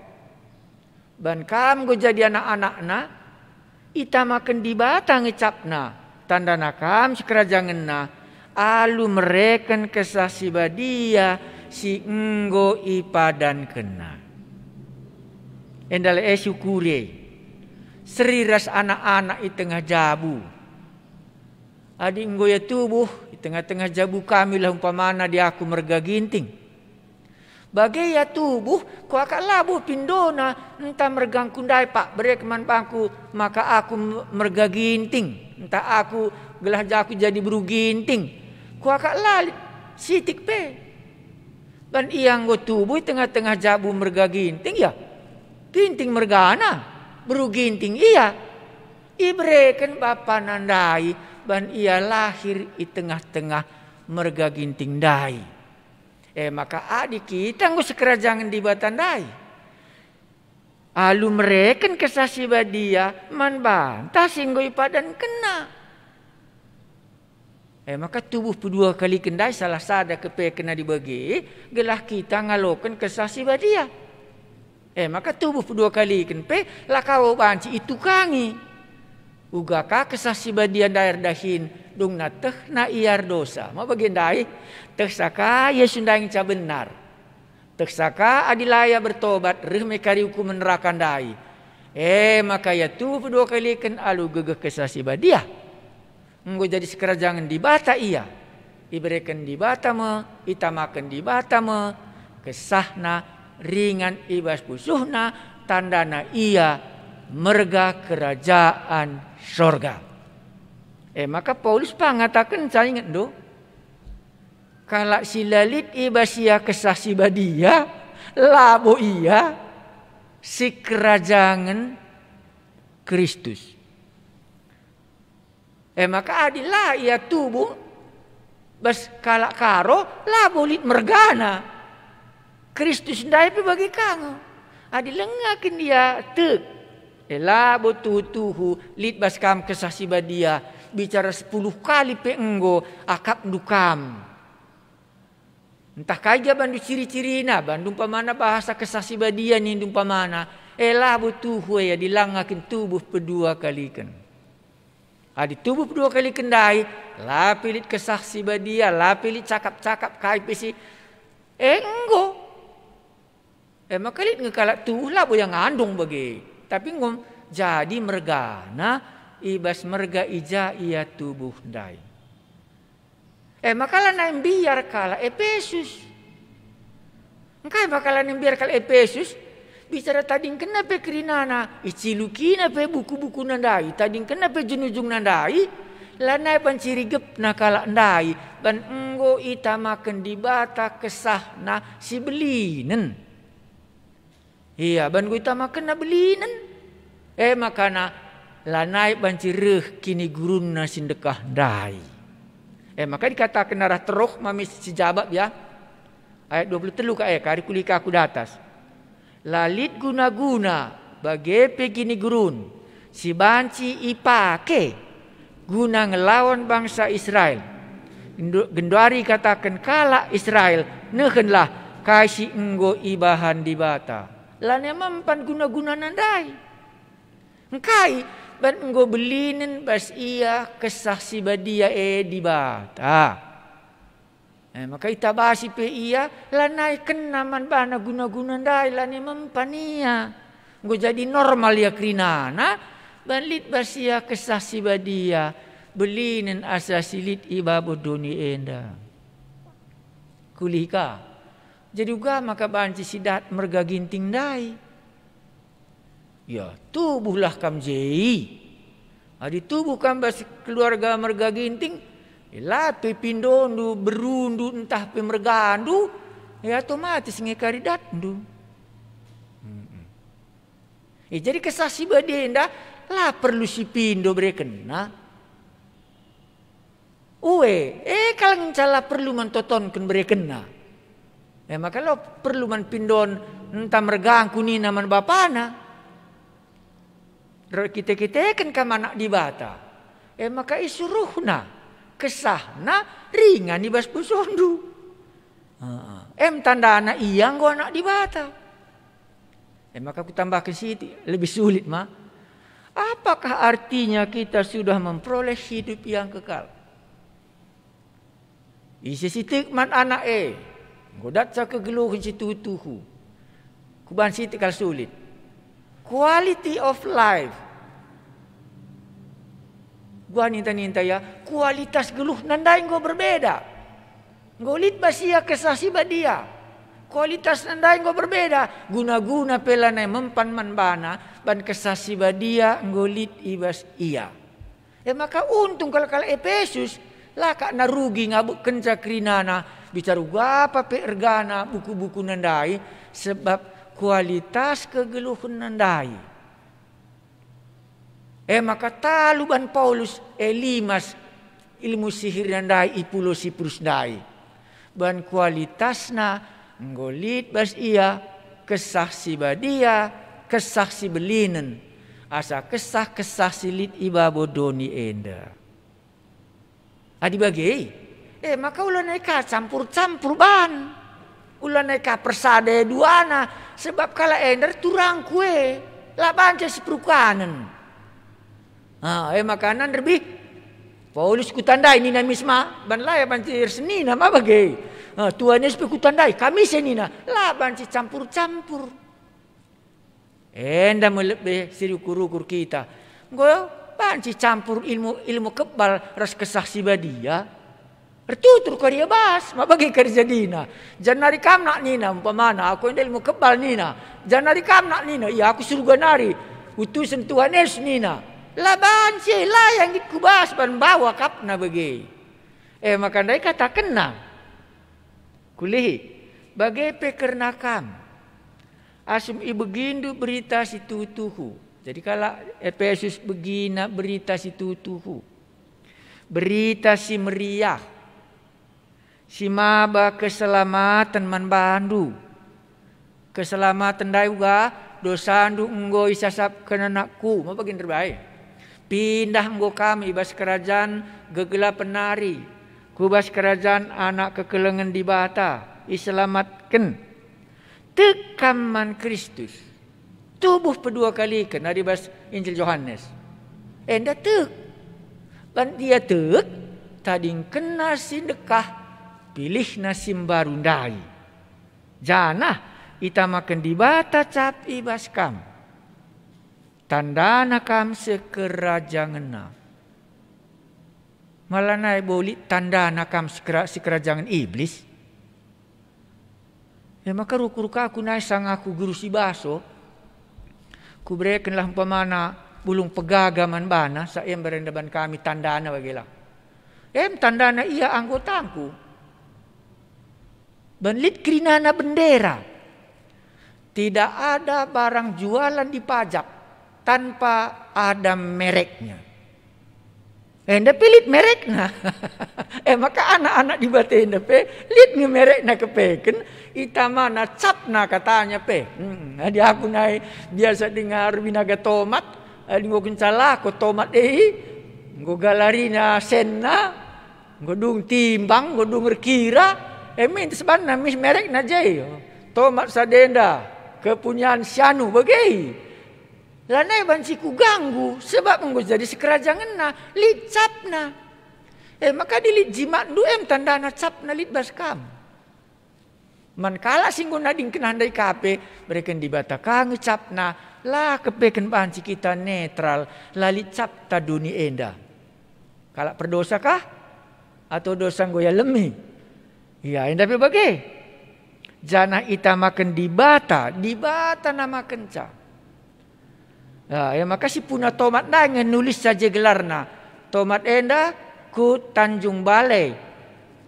ban kam go jadi anak-anakna ita makan di batang ngecapna tandana kam sekerajangenna alu mereken kesasi badia si enggo ipadan kena. Endale syukure seriras anak-anak i tengah jabu. Adi enggo ya tubuh di tengah-tengah jabu kami lah umpamana di aku merga ginting. Bagai ya tubuh ku akak labuh pindona entah mergang kundai pak beri keman pangku maka aku merga ginting. Entah aku gelah jaku jadi beru ginting. Ku akak lalit sitik pe. Dan iang go tubuh di tengah-tengah jabu merga ginting ya. Ginting mergana beru ginting iya. Ibreken bapa nandai ban ia lahir di tengah-tengah merga ginting dai. Maka adik kita ngu sekerajangan di batandai. Alu mereken kesasi badia man bantah singgo ipadan kena. Maka tubuh dua kali kendai salah sada kepe kena dibagi gelah kita ngalokan kesasi badia. Maka tubuh dua kali kenpe lakau banci itu kangi. Ugaka kesasi badian daer dahin dung nateh na iar dosa. Mau bagian dai teh saka Yesus daing ca benar. Teh saka adilaya bertobat reh mekari hukum neraka dai. Maka ya tubuh dua kali kan alu gegeh kesasi badia. Enggo jadi sekerajangan di bata iya. Iberikan di bata me, itamakan di bata me, kesahna ringan ibas pusuhna tandana iya merga kerajaan sorga. Maka Paulus pangatakan saya ingat do. Kalau silalit ibasia kesasi badia labo iya si kerajaan Kristus. Maka adilah ia tubuh bas kalak karo labo lit mergana. Kristus ndai bagi kamu. Adi lengakin dia tek Ela botuhu lit baskam kesah si badia bicara 10 kali pe enggo akap dukam. Entah kaja bandu ciri-cirina bandung pamana bahasa kesah si badia ni dum pamana ela botuhu ya dilangakin tubuh pedua kalikan. Di tubuh pedua kali kendai la pilit kesah si badia la pilit cakap-cakap kai pesi enggo. Makalit ngekalak tu lah yang ngandung bagi. Tapi ngom jadi mergana ibas merga ija ia tubuh dai. Makalah naim biar kala Efesus. Engkai makalah naim biar kala Efesus. Bicara tading kena pe kerinana. Icilukina pe buku-buku nandai. Tading kena pe junujung nandai. Lanai pancirigep na kala ndai. Ban enggo itamakan dibata kesah na si belinen. Iya, ban gue makan na belinan. Makana lanai bancireh kini gurunna sindekah dai. Maka dikatakan narah teroh mami sejabab ya. Ayat 23 ka kari kulika aku datas. Lalit guna-guna bagepe kini gurun. Si banci ipake guna ngelawan bangsa Israel. Gendari katakan kala Israel nehenlah kasih enggo ibahan dibata. Lane mempan guna-guna nandai. Engkai ban enggo belinen bas ia kesah si badia dibata. Maka itabasi pe ia lanai kenaman bana guna-guna nandai lane mempan ia. Enggo jadi normal ya krinana ban lit bas ia kesah si badia belinen asa silit ibabodoni enda. Kulika jadi juga maka banci sidat merga ginting dai. Ya tubuhlah kam jei. Adi tubuh kam bas keluarga merga ginting. Lape pindondu berundu entah pe mergandu. Ya otomatis ngekari datndu. Jadi kesah si badenda lah perlu si pindo berekena. Kalau cala perlu mentotonkan berekena. Maka lo perlu man pindon entah mergangku ni naman bapana. Kita kan kamana di bata. Maka isuruhna kesahna ringan ibas pusondu. Tanda anak iyang go anak di bata. Maka aku tambahkan situ lebih sulit mah. Apakah artinya kita sudah memperoleh hidup yang kekal? Isi sitik man anak godat sa kegeluhan si tutuhu. Kuban si tikal sulit. Quality of life. Gua ninta ya. Kualitas geluh nandai go berbeda. Ngolit basia kesasi badia. Kualitas nandai go berbeda. Guna-guna pelanai mempan manbana. Ban kesasi badia ngolit ibas iya. Maka untung kalau Efesus. Laka narugi ngabuk kenca krinana. Bicara apa pe ergana buku-buku nandai sebab kualitas kegeluhan nandai. Maka taluban Paulus limas ilmu sihir nandai ipulo si prusdai. Ban kualitasna ngolit bas ia kesah si badia kesah si belinen asa kesah silit ibabodoni enda. Adi bagi maka ulah neka campur-campur ban. Ulah neka persade duana. Sebab kala ender turang kue. Lah banca si perukanan. Makanan lebih. Paulus kutandai nina misma. Ban lah ya banci senina ma bagai. Tuannya sepe kutandai. Kami senina. Lah banci campur-campur. Enda melebih siriukur-ukur kita. Goyo banci campur ilmu kebal ras kesah si badia. Tertutur karya bas, mabagi kerja dina. Janari kam nak nina, umpamana aku yang ilmu kebal nina. Janari kam nak nina, ya aku surga nari. Utusan Tuhan Yesus nina. Laban lah yang dikubas ban bawa kapna bagi. Maka ndai kata kena. Kulihi, bagai pekerna kam. Asum ibu gindu berita si tutuhu. Jadi kalau Efesus begina berita si tutuhu. Berita si meriah. Si maba keselamatan man bandu. Keselamatan dai uga dosa ndu enggo isasap ke anakku, mau bagian terbaik. Pindah enggo kami ibas kerajaan gegela penari, kubas kerajaan anak kekelengan di bata, iselamatkan. Tekaman Kristus, tubuh kedua kali kan dari bas Injil Yohanes. Enda tek, ban dia tek, tading kena sindekah, pilih nasim barundai. Janah ita makan di bata cap ibas kam. Tandana kam sekerajangan. Malah naik boli tandana kam sekerajangan iblis. Ya maka ruku-ruka aku naik sang aku guru si baso. Ku berikanlah umpamana bulung pegagaman bana sa yang berendaban kami tandana bagilah. Tandana iya anggotaku. Benlit kerinana bendera. Tidak ada barang jualan dipajak tanpa ada mereknya. Enda pilit mereknya. Maka anak-anak di bate enda pe lit nge mereknya kepeken ita mana capna katanya pe. Di aku nai biasa dengar binaga tomat, ngo kencala ko tomat ngo galarina senna, ngo dung timbang, ngo dung rekira, min sebenarnya mis mereknya jay. Tomat sadenda kepunyaan sianu bagai. Lanai banci ku ganggu sebab engko jadi sekerajangan na lit capna. Maka dilit jimat du tandana capna lit baskam. Man kala singgo nading kenandai kape mereka dibatakang capna lah kepeken banci kita netral lalit cap taduni enda. Kala perdosa kah atau dosa goya lemi? Iya enda pe bagai. Jana ita makan dibata nama kenca. Ya makasih puna tomat dengan nulis saja gelarna. Tomat enda ku Tanjung Balai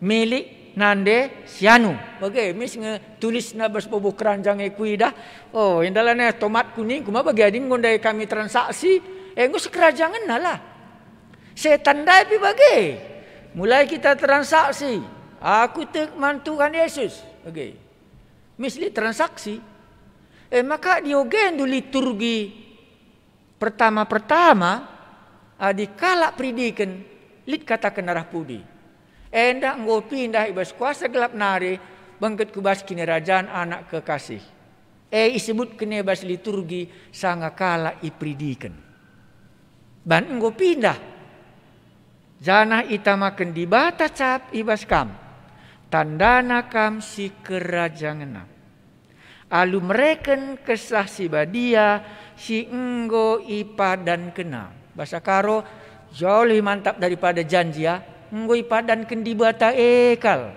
milik nande sianu. Bagai mis tulis na bas bobo keranjang ekuida. Oh indalane tomat kuning kuma bagi ading ngondai kami transaksi. Engko sekerajangan lah. Setan dai pi bagai. Mulai kita transaksi. Aku tek mantukan Yesus. Bagai. Misli transaksi. Maka diogen du liturgi pertama adikala pridiken lit katakan arah pudi. Enda nggo pindah ibas kuasa gelap nari bangket kubas kini kerajaan anak kekasih. Isebut kene bas liturgi sanga kala ipridiken. Ban nggo pindah. Jana ita makan di bata cap ibas kam. Tandana kam si kerajangan. Alu mereken kesah si badia si enggo ipa dan kena. Bahasa Karo jauh lebih mantap daripada janji ya. Enggo ipa dan kendi bata ekal.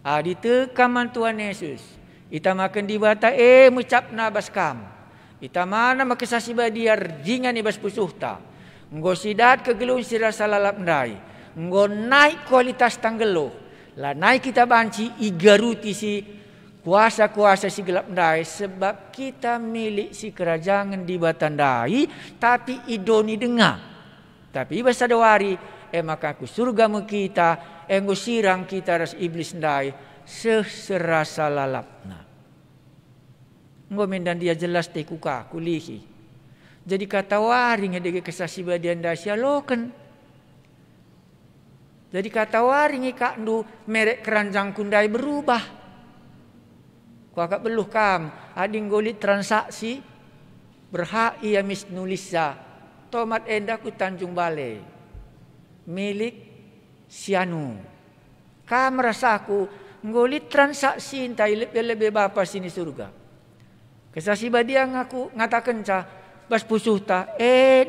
Ditekaman Tuhan Yesus. Ita makan di bata mucapna baskam. Ita mana makesasi badia rjingan ibas pusuhta. Enggo sidat kegelung sirasa lalap ndai. Enggo naik kualitas tanggelo. Lah naik kita banci igaruti si kuasa-kuasa si gelap ndai sebab kita milik si kerajaan di batandai tapi idoni dengar. Tapi bahasa dawari maka aku surga mu kita enggo sirang kita ras iblis ndai seserasa lalapna. Enggo mendan dia jelas te kuka kulihi. Jadi kata wari ngedege kesasi badian dasya loken. Jadi kata wari ngikak ndu merek keranjang kundai berubah. Kuakak beluh kam, ading golit transaksi berhak ia mis nulisa tomat enda ku Tanjung Balai milik sianu. Kam rasaku ngolit transaksi entai lebih bapa sini surga. Kesasi badia ngaku ngatakan ca bas pusuhta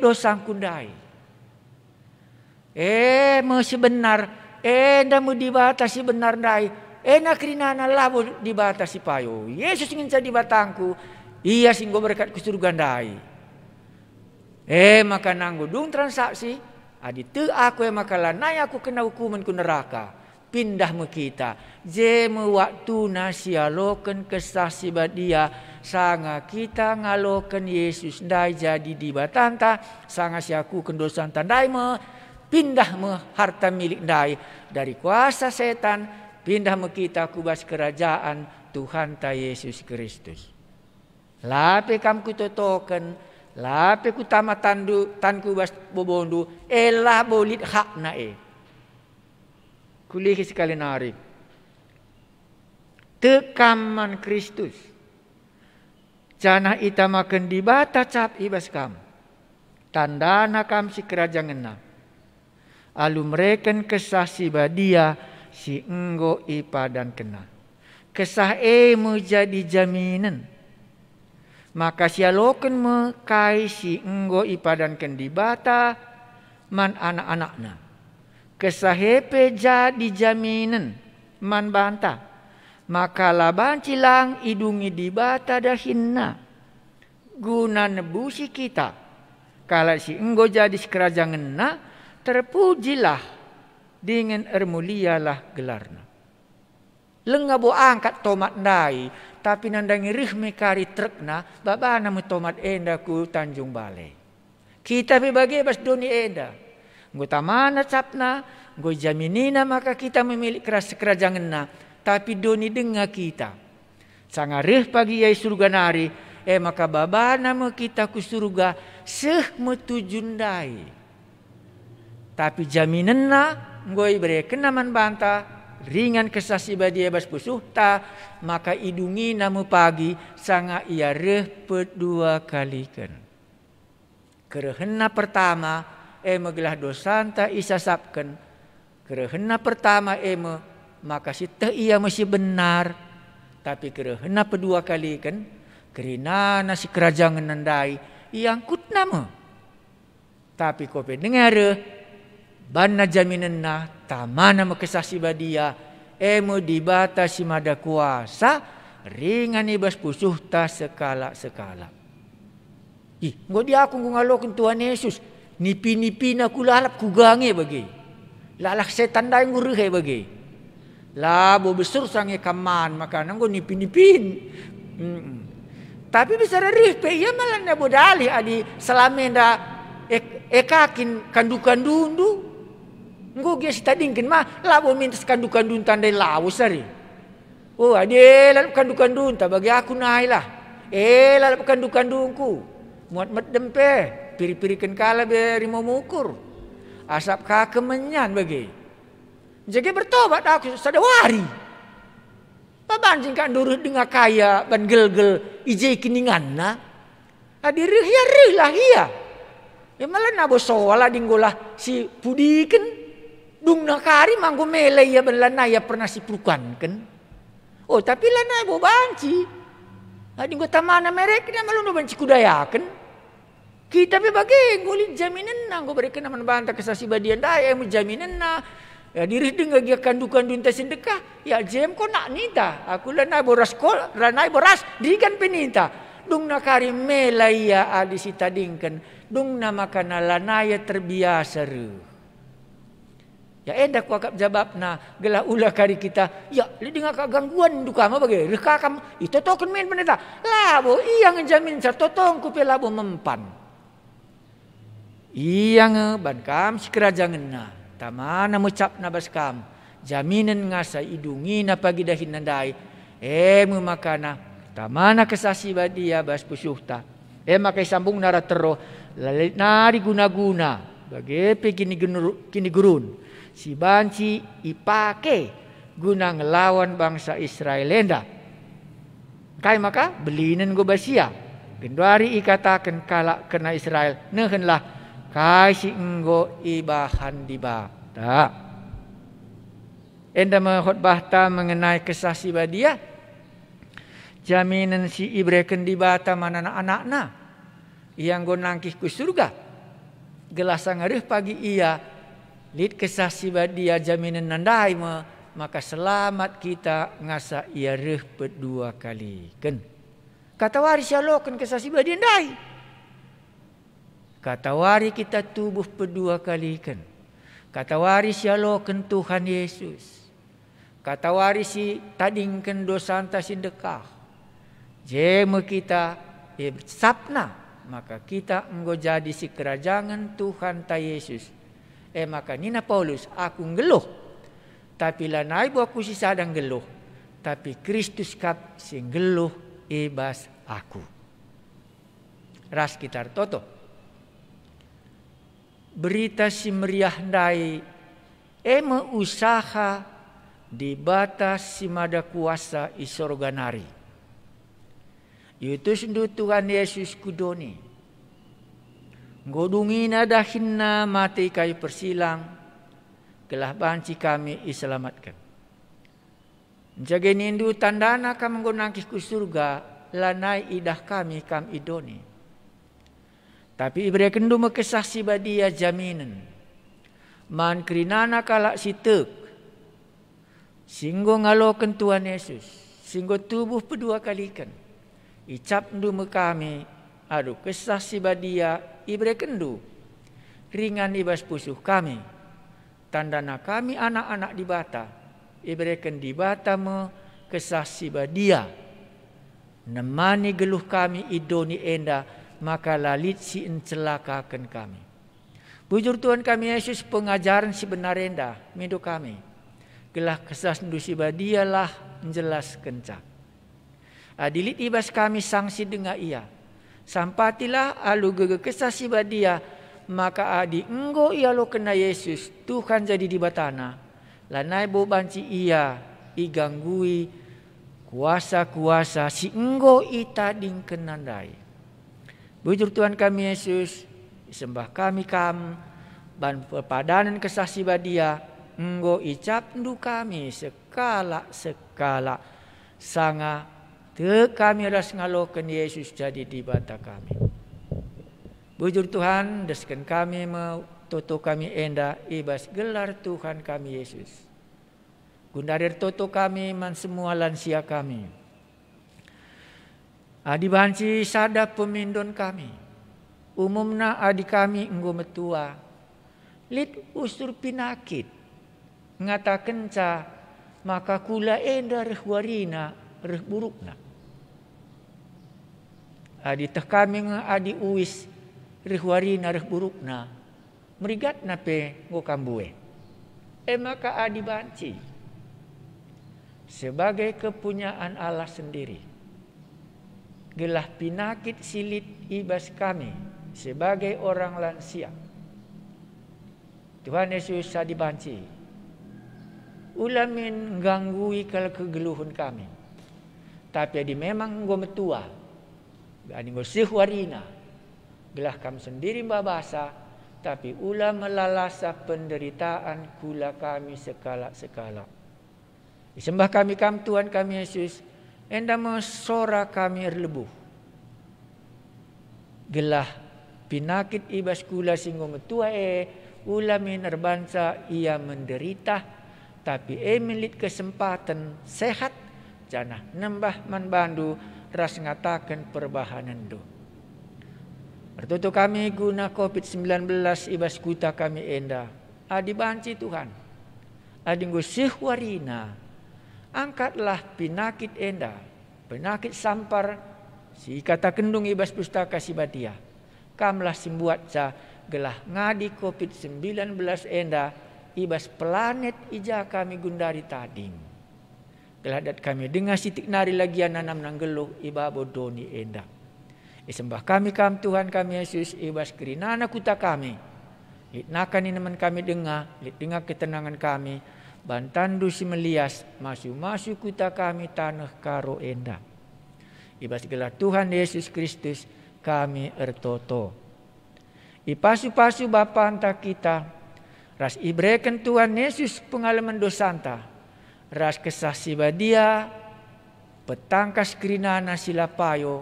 dosang kundai. Masih benar ndamu dibatasi benar ndai. Enak rinana labo dibatasi payo. Yesus ingin jadi batangku. Iya singgo berkat ku surga ndai. Maka nanggo dung transaksi. Aditu aku maka lanai aku kena hukuman ku neraka. Pindah me kita. Jeme waktu nasialoken kesasi badia. Sanga kita ngaloken Yesus ndai jadi di batanta. Sanga siaku kendosan tandai me. Pindah me harta milik ndai. Dari kuasa setan. Pindah me kita kubas kerajaan Tuhan ta Yesus Kristus. Lape kam ku totoken, lape ku tama tanku bas bobondu, elah bolit hak na Kuliah sekali nari. Tekaman Kristus. Jana ita makan dibata cap ibas kam. Tandana kam si kerajaan na. Alu mereken kesah si badia si enggo ipadan kena. Kesah menjadi jaminan. Maka sialoken mekai si enggo ipadankan dibata man anak-anakna. Kesah hepe jadi jaminan man banta. Maka laban cilang idungi dibata dahinna. Guna nebusi kita. Kalau si enggo jadi kerajaan na, terpujilah dengan ermulialah gelarna. Lenga bo angkat tomat dai, tapi nandangi rih mekari trukna, babana mu tomat enda ku Tanjung Balai. Kita bagi bas doni enda. Nggo tamana capna, nggo jaminina maka kita memiliki keras kerajaan na, tapi doni denga kita. Sangarih pagi yai surga nari, maka babana mu kita ku surga seh metujundai. Tapi jaminanna ngoi bereken naman banta ringan kesasi badia bas pusuhta, maka idungi namu pagi sanga ia reh pedua kalikan. Kerehena pertama megelah dosanta isasapkan. Kerehena pertama maka siteh ia masih benar. Tapi kerehena kedua kalikan kerina nasi kerajaan nandai yang kut nama. Tapi kau pendengar bana jaminan na tamana makesasi badia dibatasi mada kuasa ringan ibas pusuh ta sekala. Nggo dia aku ngalokin Tuhan Yesus nipi-nipi na kulalap kugange bagi. Lalak setan dai nguruhe bagi. Labo besar sange kaman maka nanggo nipi-nipin. Tapi bisa rih pe ia malah na bodali adi salamenda ekakin kandu-kandundu. Nggo ge stadingkeun mah labo minta kandu-kandun tandai lawo sari. Oh ade lalap kandu-kandun ta bagi aku nailah. Lalap kandu-kandungku. Muat medem pe piri-pirikeun kala beri mau mukur. Asap kakemenyan bagi. Jadi bertobat aku sadawari. Pabanjing kan durut dengan kaya ban gel-gel ije kininganna. Adirih ya rih lah iya. Malah nabo soala dinggolah si pudiken. Dung nakari manggo mele ya ben lana ya pernah si prukanken. Oh tapi lana bo banci. Dinggo tamana mereka na malu banci kudayaken. Kita be bagi ngulin jaminan na nggo berikan naman banta kesasi badian daya jaminan na. Ya diri dengan dia kandu-kandun ta sedekah. Ya jem ko nak nita. Aku lanai boras kol, lanai boras dikan penita. Dung nakari melaya adi sitadingkan. Dung namakana lanaya terbiasa re. Ya endak ku akap jawab na gelah ulah kari kita. Ya li dengan kagangguan duka ma bagi. Reka kam itu token main penita. Labo iya ngejamin sa totong ku pe labo mempan. Iya ngeban kam si kerajaan na. Tamana mucap na baskam jaminan ngasa idungi na pagi dahin nandai makana tamana kesasi badia bas pusuhta makai sambung nara tero lalit nari guna-guna bagi kini gurun si banci ipake guna ngelawan bangsa Israel lenda kai maka belinan go basia gendari ikatakan kala kena Israel nehenlah kasi enggo ibahan dibata. Enda mahotbah ta mengenai kesasi badia. Jaminan si ibreken dibata mana anak-anakna. Yang go nangkih ku surga. Gelasa ngarih pagi ia. Lid kesasi badia jaminan nandai maka selamat kita ngasa ia reh pedua kali. Kan. Kata waris yalokan kesasi badia ndai. Kata wari kita tubuh pedua kali kan. Kata wari sialokan Tuhan Yesus. Kata wari si tadingkan dosa anta sindekah. Jeme kita sapna. Maka kita enggo jadi si kerajaan Tuhan ta Yesus. Maka nina Paulus aku ngeluh. Tapi lanai bu aku si sadang geluh. Tapi Kristus kap si ngeluh ibas aku. ras kita toto. Berita si meriah dai eme usaha di batas si mada kuasa isorganari. Yutus ndu Tuhan Yesus kudoni. Ngodungina dahinna mati kayu persilang. Kelah banci kami iselamatkan. Jaga nindu tandana kam nggonangkih ku surga. Lanai idah kami kam idoni. Tapi ibere kendu mekesaksi badia jaminan. Man kerinana kalak sitek. Singgo ngaloken Tuhan Yesus. Singgo tubuh pedua kalikan. Icap ndu kami. Aduh kesaksi badia ibere kendu. Ringan ibas pusuh kami. Tandana kami anak-anak di bata. Iberikan di bata me kesaksi badia. Nemani geluh kami idoni enda. Maka lalit si encelakakan kami. Bujur Tuhan kami Yesus pengajaran si benar enda. Mido kami. Gelah kesas ndu si badia lah menjelas kencak. Adilit ibas kami sangsi denga ia. Sampatilah alu gege kesas si badia. Maka adi enggo ia lo kena Yesus Tuhan jadi di batana. Lanai bo banci ia iganggui kuasa-kuasa si enggo ita dingkenandai. Bujur Tuhan kami Yesus sembah kami kam ban perpadanan kesaksi badia enggo icap ndu kami sekala sanga te kami ras ngaloken Yesus jadi di bata kami. Bujur Tuhan desken kami toto kami enda ibas gelar Tuhan kami Yesus. Gundarir toto kami man semua lansia kami. Adi banci sada pemindon kami. Umumna adi kami enggo metua. Lit usur pinakit. Ngatakan ca maka kula enda reh warina reh burukna. Adi teh kami adi uwis reh warina reh burukna. Merigat nape ngo kambue. Maka adi banci. Sebagai kepunyaan Allah sendiri. Gelah pinakit silit ibas kami sebagai orang lansia. Tuhan Yesus sadi banci. Ulamin ganggui kalau kegeluhun kami. Tapi adi memang nggo metua. Adi nggo sehwarina. Gelah kami sendiri babasa. Tapi ulah melalasa penderitaan kula kami sekala-sekala. Disembah kami Tuhan kami Yesus. Enda mesora kami erlebuh. Gelah pinakit ibas kula singgo metua ulamin erbansa ia menderita. Tapi milit kesempatan sehat. Janah nembah manbandu ras ngatakan perbahanan do. Bertutu kami guna COVID-19 ibas kuta kami enda. Adi banci Tuhan. Adi nggo sihwarina. Angkatlah pinakit enda, penyakit sampar, si kata kendung ibas pustaka si badia. Kamlah simbuat ca gelah ngadi COVID-19 enda, ibas planet ija kami gundari tading. Gelah dat kami dengar sitik nari lagian nanam nanggeluh iba bodoni enda. Isembah kami Tuhan kami Yesus ibas kerinana kuta kami. Itnakan ineman kami dengar, dengar ketenangan kami. Bantandu si melias masu-masu kuta kami tanah karo enda. Ibas gelar Tuhan Yesus Kristus kami ertoto. Ipasu-pasu Bapa anta kita. Ras ibreken Tuhan Yesus pengalaman dosanta. Ras kesaksi badia. Petangkas kerinana silapayo.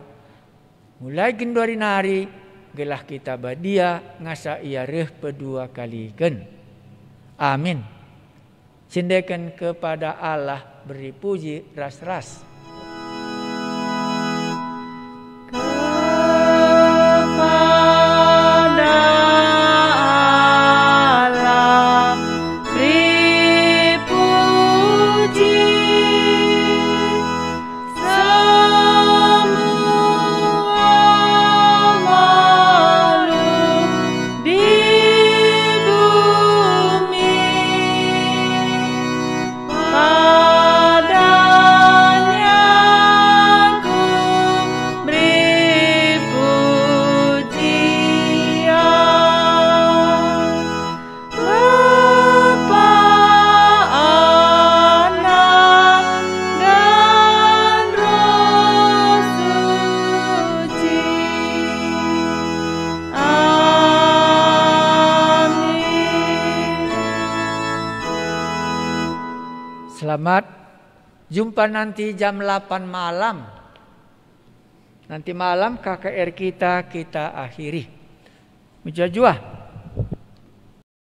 Mulai gendori nari. Gelah kita badia ngasa ia reh pedua kaliken. Amin. Sindekan kepada Allah beri puji ras-ras. Padanya Selamat jumpa nanti jam 8 malam. Nanti malam KKR kita akhiri. Mujajua.